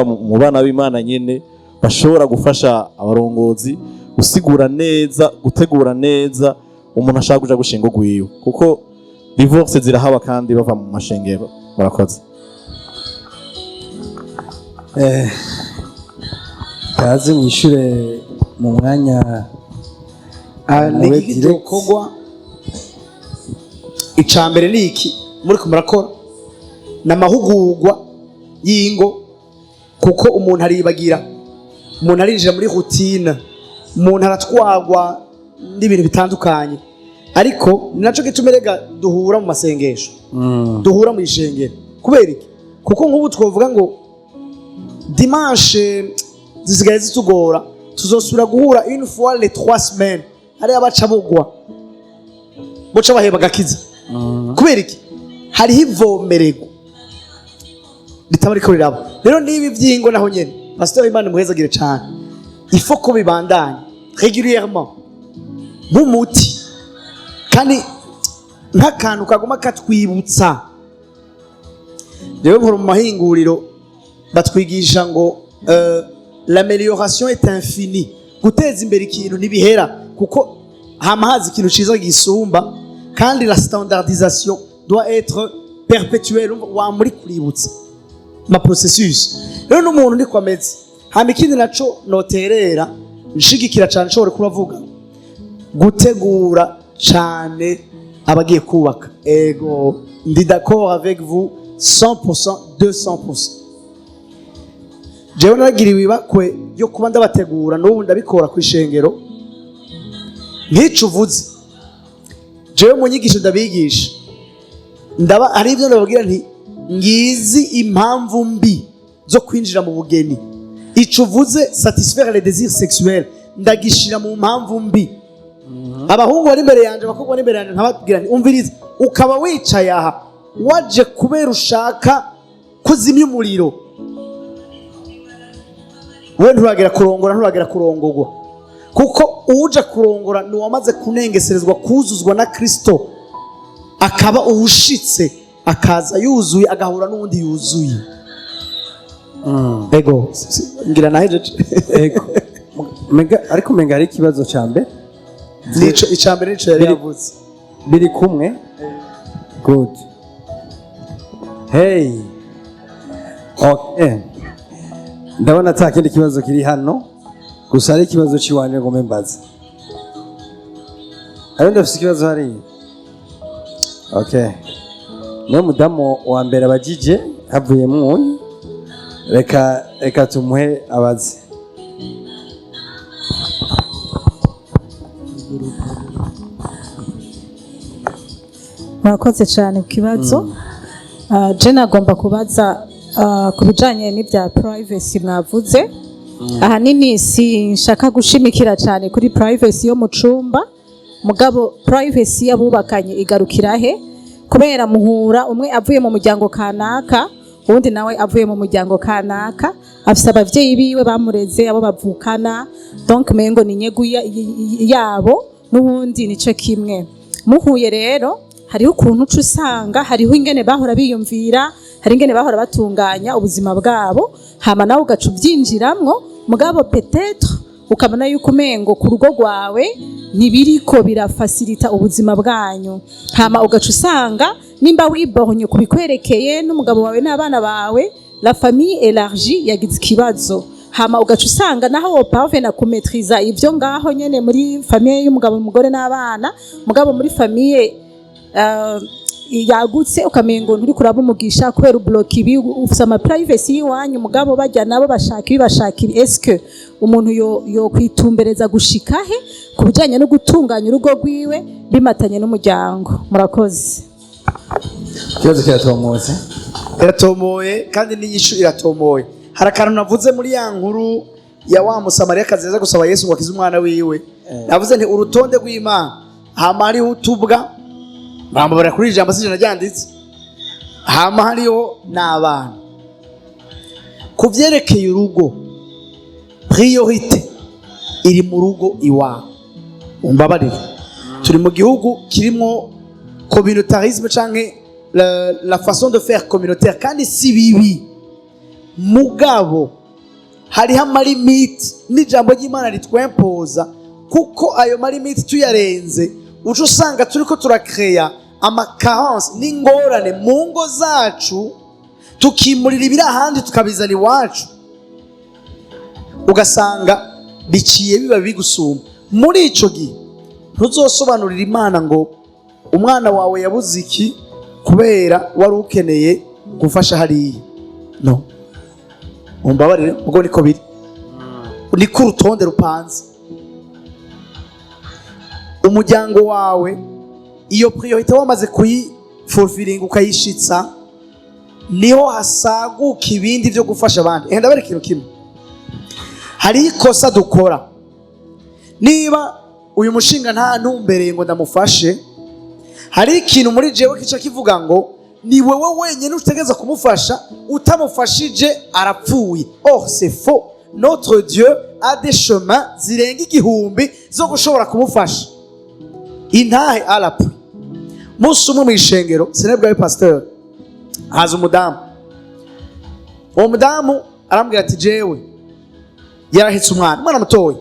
mu bana b'Imana nyene bashobora gufasha abarongozi gusigura neza, gutegura neza umuntu ashaka kuja gushinga ugwiwe, kuko divorce zirahaba kandi bava mu mashengero. Murakoze. Kaze mwishure mu mwanya kogwa icambere niki muri kumurakora namahugurwa y'ingo, kuko umuntu aribagira, umuntu arinjira muri routine, umuntu aratwagwa n'ibintu bitandukanye. Ariko ninaco gitumerega duhura mu masengesho, duhura mu ishengero. Kubera iki? Kuko nk'ubu twovuga ngo dimanche zisigaye zitugora, tuzosubira guhura une fois les 3 semaines, hari abaca bugwa boca baheba gakiza. Kubera iki? Hariho ivomerego ritabariko rirabo. Rero nibi vyingo naho nyene Pastor Imana muhezagire cyane, il faut ko bibandanye régulièrement nk'umuti kandi nk'akantu kaguma katwibutsa. Rero mu mahinguriro batwigisha ngo l'amélioration est infinie, guteza imbere ikintu ntibihera kuko hamahazi ikintu ciza gisumba, kandi la standardisation doit être perpétuelle. Wa muri kuributsa ma processus. Rero n'umuntu ndi kwameze hama ikindi naco noterera nshigikira cyane nshobora kubavuga gutegura cyane abagiye kubaka. Ego ndi d'accord avec vous 100%, 200%. Jewe naragiriwe ibakwe yo kuba ndabategura n'ubu ndabikora ku ishengero. nk'icyo uvuze jewe mu nyigisho ndabigisha hari ibyo ndababwira nti ngizi impamvu mbi zo kwinjira mu bugeni. Icyo uvuze satisfaire les désirs sexuels ndagishira mu mpamvu mbi. Abahungu bari imbere yanjye, abakobwa bari imbere yanjye, nkababwira nti umviriza, ukaba wicaye aha waje kubera ushaka kuzimya umuriro, we nturagera kurongora, nturagera kurongorwa, kuko uje kurongora ni uwamaze kunengeserezwa, kuzuzwa na Kristo, akaba uwushitse, akaza yuzuye, agahura n'uwundi yuzuye. Ego ngira nahejeje. Ego ariko menga hari ikibazo cya mbere, icya mbere nico yari yavuze, biri kumwe. Good. Hey. Okay. Ndabona ata kindi kibazo kiri hano, gusa ari ikibazo ciwanje ngo membaza. Ayo ndafise ikibazo hari. Okay. Niyo mudamu wa mbere abajije havuye mu reka tumuhe abazi. Murakoze cyane ku kibazo. Je nagomba kubaza ku bijanye n'ibya privacy mwavuze. Ahanini sinshaka gushimikira cyane kuri privacy yo mu cumba, mugabo privacy y'abubakanye igarukira he? Kubera muhura umwe avuye mu muryango kanaka, ubundi nawe avuye mu muryango kanaka, afise abavyeyi biwe bamureze, abo bavukana, donc mengo ni nyegu yabo, n'ubundi nico kimwe. Muhuye rero hariho ukuntu usanga hariho ingene bahora biyumvira, hari ingene bahora batunganya ubuzima bwabo, hama nawe ugaca ubyinjiramwo, mugabo peut-être ukabona yuko umengo ku rugo rwawe ntibiriko birafasilita ubuzima bwanyu, hama ugaca usanga nimba wibonye kubikwerekeye n'umugabo wawe n'abana bawe, la famille élargie yagize ikibazo, hama ugaca usanga naho wo parvena kumetriza ibyo ngaho nyene muri famille y'umugabo n'umugore n'abana, mugabo muri famille yagutse ukamengo nturi kuraba umugisha kubera ublock ibi, ufite ama privacy yiwanyu, mugabo bajya nabo bashaka ibi. Est-ce que umuntu yo kwitumbereza gushika he kubijanye no gutunganya urugo rwiwe bimatanye n'umuryango? Murakoze. Kibazo kiratomoye. Iratomoye kandi n'inyishu iratomoye. Hari akantu navuze muri ya nkuru ya wa Musamariya kazeza gusaba Yesu ngo akize umwana wiwe. Navuze nti urutonde rw'Imana hama hariho utubwa, bambara kuri ijambo sije naryanditse, hama hariho n'abana. Kuvyerekeye urugo, priorité iri mu rugo iwawe. Umbabarire, turi mu gihugu kirimo communautarisme canke la façon de faire communautaire, kandi si bibi, mugabo hariho amalimite n'ijambo ry'Imana ritwempoza, kuko ayo malimite tuyarenze uco usanga turiko turakreya amacarence n'ingorane mu ngo zacu, tukimurira ibiri ahandi tukabizana iwacu, ugasanga biciye biba bigusumba. Muri ico gihe ntuzosobanurira Imana ngo umwana wawe yabuze iki kubera wari ukeneye gufasha hariya. No, umbabarire, ubwo niko biri, niko urutonde rupanze. Umuryango wawe iyo priorité wamaze kuyifulfilling ukayishitsa, niho hasaguka ibindi byo gufasha abandi. Ndabere ikintu kimwe, hari ikosa dukora. Niba uyu mushinga nta ntumbereye ngo ndamufashe, hari ikintu muri jewe kica kivuga ngo ni wewe wenyine utegeza kumufasha, utamufashije arapfuye. Or c'est faux. Notre Dieu a des chemins zirenga igihumbi zo gushobora kumufasha. Intahe arapfu. Musi umwe mu ishengero sinebwaye pasteur, haza umudamu. Uwo mudamu arambwira ati jewe yarahitse umwana mutoya,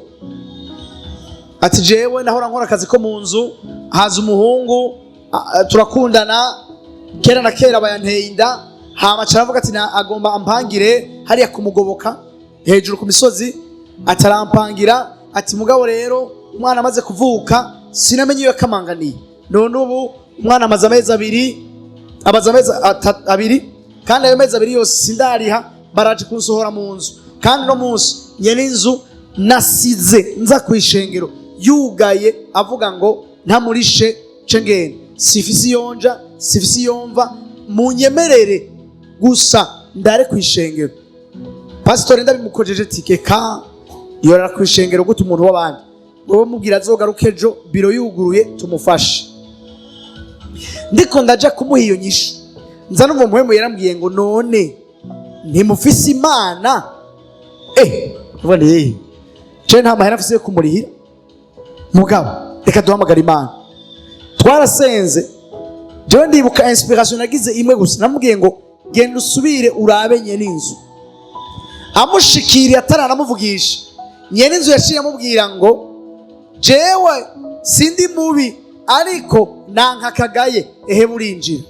ati jewe nahora nkora akazi ko mu nzu, haza umuhungu turakundana kera na kera bayanteye inda, hama caravuga ati agomba ampangire hariya kumugoboka hejuru ku misozi, atarampangira, ati mugabo rero umwana amaze kuvuka sinamenye iyo kamanganiye, none ubu umwana amaze amezi abiri, kandi ayo mezi abiri yose sindariha, baraje kunsohora mu nzu, kandi no munsi nyene inzu nasize nza kwishengero yugaye avuga ngo ntamurishe cengene sifisi yonja sifisi yomva munyemerere gusa ndare kwishengero pastor ndabimukojeje tikeka yorara kwishengero gute umuntu w'abandi wowe mubwira azogaruke ejo biro yuguruye tumufashe ndiko ndaja kumuha iyo nyishu nza numva muhemu yarambwiye ngo none ntimufise imana ubone je nta mahera afise yo kumurihira mugabo reka duhamagara imana twarasenze jewe ndibuka inspiration nagize imwe gusa namubwiye ngo genda usubire urabe nyene inzu amushikiriye ataranamuvugisha nyene inzu yaciye amubwira ngo jewe sindi mubi ariko nankakagaye ehe burinjira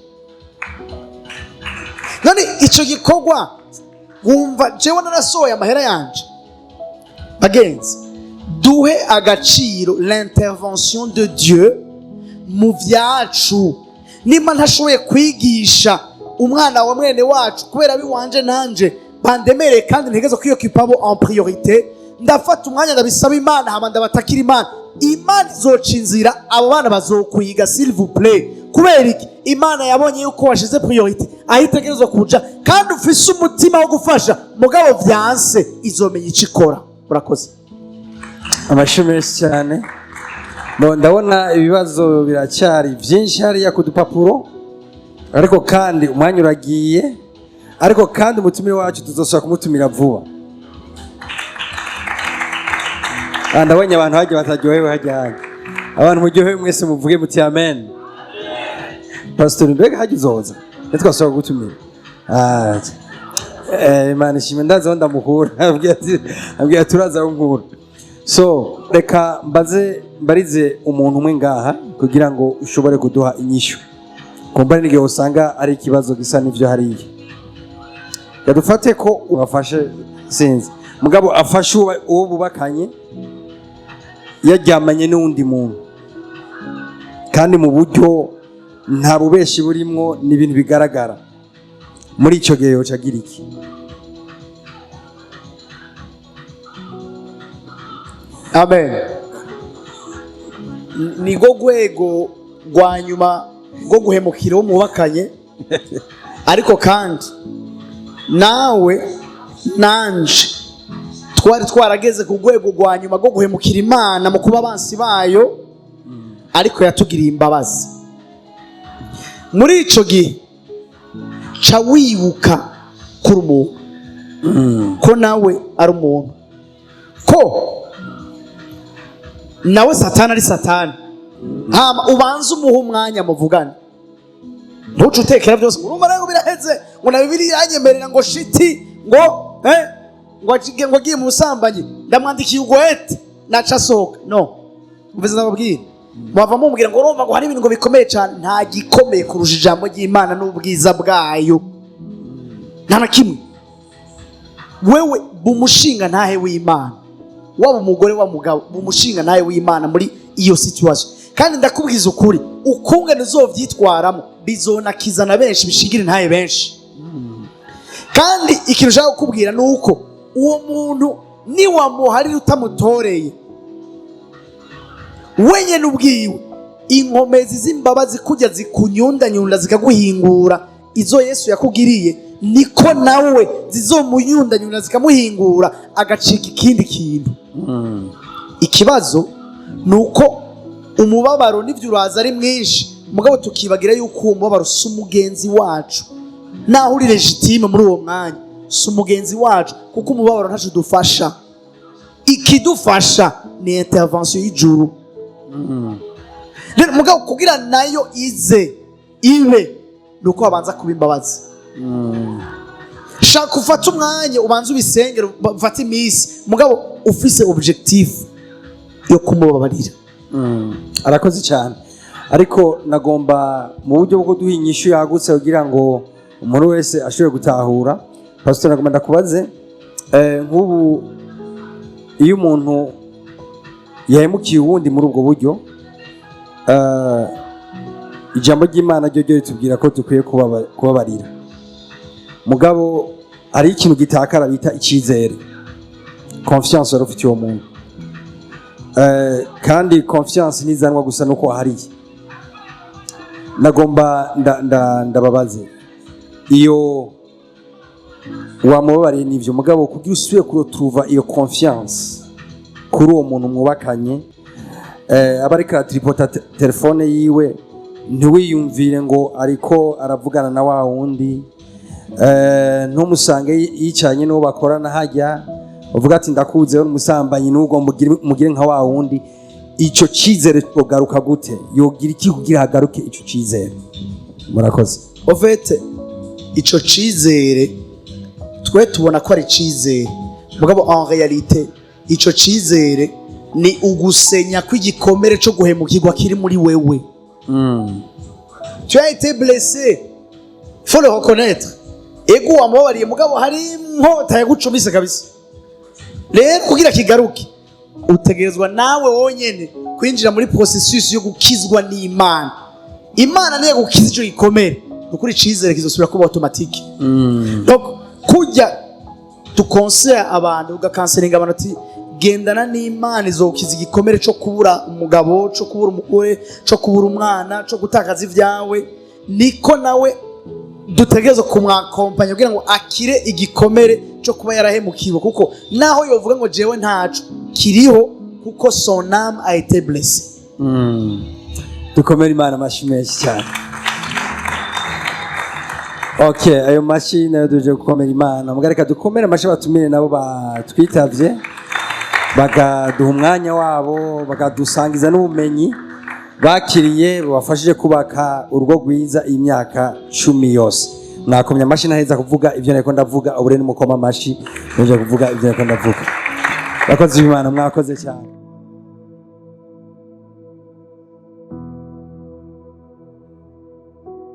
none ico gikorwa wumva jewe narasohoye amahera yanje bagenzi duhe agaciro l'intervention de Dieu mu vyacu nimba ntashoboye kwigisha umwana wa mwene wacu kubera biwanje nanje bandemere kandi ntegeze kwiyokipa abo en priorité ndafata umwanya ndabisaba imana hama ndabatakira imana izoca inzira abo bana bazokwiga s'il vous plaît kubera iki imana yabonye yuko washize priorité ahitegerezwa kuja kandi ufise umutima wo gufasha mugabo vyanse izomenya ico ikora. Murakoze. Amashyi menshi cyane. Ndabona ibibazo biracyari byinshi hariya ku dupapuro ariko kandi umwanya uragiye ariko kandi umutumire wacu tuzosubira kumutumira vuba. Ndabonye abantu hajya bataryohewe hajya abantu muryohewe mwese muvuge muti amen. Pastor mbega hagizoza twasubira gutumira. Imana ishimwe ndaza ndamuhura abwiye turaza nkura. So reka mbarize umuntu umwe ngaha kugira ngo ushobore kuduha inyishu kumbara n'igihe usanga ari ikibazo gisa n'ivyo hariya yadufate ko ubafashe sinzi mugabo afashe uwo bubakanye yaryamanye n'undi muntu kandi mu buryo nta bubeshi burimwo n'ibintu bigaragara muri ico gihe yoca agira iki? Amen. Nigo gwego rwa nyuma rwo guhemukira wo mubakanye ariko kandi nawe nanje twari twarageze ku rwego rwa nyuma rwo guhemukira Imana mu kuba abansi bayo ariko yatugiriye imbabazi. Muri ico gihe ca wibuka kuri umuntu ko nawe ari umuntu ko nawe satani ari satani hama ubanza umuha umwanya muvugane ntuce utekera byose urumva rero biraheze ngo na Bibiliya yanyemerera ngo shiti ngo ngo agiye mu busambanyi ndamwandikiye ugwete naca asohoka no mvuze ndababwira mwava mumubwira ngo urumva ngo hari ibintu ngo bikomeye cyane nta gikomeye kurusha ijambo ry'Imana n'ubwiza bwayo nta na kimwe wewe bumushinga ntahe w'Imana waba umugore wa mugabo bumushinga nawe w'Imana muri iyo situation kandi ndakubwiza ukuri ukungene uzovyitwaramo bizonakiza na benshi bishigire ntaye benshi kandi ikintu ushaka kukubwira nuko uwo muntu ni wamuhari utamutoreye wenye n'ubwiwe inkomezi z'imbabazi kujya zikunyundanyunda zikaguhingura izo Yesu yakugiriye niko nawe zizomuyundanyunda zikamuhingura agacika ikindi kintu. Ikibazo nuko umubabaro n'ivyo uraza ari mwinshi mugabo tukibagira yuko uwo mubabaro si umugenzi wacu naho uri legitime muri uwo mwanya si umugenzi wacu kuko umubabaro ntacu dufasha ikidufasha ni intervention y'ijuru. Mugabo kugira nayo ibe nuko abanza kuba imbabazi. Shaka ufata umwanya ubanza ubisengera ufata imisi mugabo ufise objectif yo kumubabarira. Arakoze cyane ariko nagomba mu buryo bwo duha inyishu yagutse kugira ngo umuntu wese ashobore gutahura. Pastor nagomba ndakubaze nk'ubu iyo umuntu yahemukiye uwundi muri ubwo buryo ijambo ry'Imana ryo ritubwira ko dukwiye kubabarira mugabo ari ikintu gitakara bita icyizere confiance wari ufite uwo muntu kandi confiance ntizanwa gusa nuko wahariye. Nagomba ndababaze iyo wamubabariye n'ivyo mugabo kugira usubire kurotuva iyo confiance kuri uwo muntu mwubakanye, abareka tripota telefone yiwe ntiwiyumvire ngo ariko aravugana na wa wundi, ntumusange yicanye n'uwo bakorana hajya uvuga ati ndakuzeho n'umusambanyi n'ubwo mugire nka wa wundi. Ico cizere togaruka gute? Yogira iki kugira hagaruke ico cizere? Murakoze. Ofete ico cizere twe tubona ko ari cizere, mugabo en réalité ico cizere ni ugusenya kw'igikomere cyo guhemukirwa kiri muri wewe. Tu as été blessé, faut le reconnaître. Ego wamubabariye mugabo hari inkota yagucumise kabisa. Rero kugira kigaruke utegerezwa nawe wonyene kwinjira muri processus yo gukizwa n'Imana. Imana niyo gukiza ico gikomere, ukuri cizere kizosubira kuba automatique. Donc kujya tukonsera abantu ugakanselinga abantu ati gendana n'Imana izokiza igikomere cyo kubura umugabo, cyo kubura umugore, cyo kubura umwana, cyo gutakaza ivyawe, niko nawe dutegerezwa kumwakompanya kugira ngo akire igikomere cyo kuba yarahemukiwe, kuko naho yovuga ngo jewe ntaco kiriho, kuko son âme a été blessée. Dukomere Imana amashi menshi cyane. Okay, ayo mashi nayo duje gukomera Imana. Mugareka dukomere amashi batumire nabo batwitavye bagaduha umwanya wabo, bagadusangiza n'ubumenyi bakiriye bubafashije kubaka urugo rwiza imyaka 10 yose. Mwakomye amashi naheza kuvuga ivyo nariko ndavuga, ubure n'umukoma amashi nje kuvuga ivyo nariko ndavuga. Bakoze Imana, mwakoze cyane.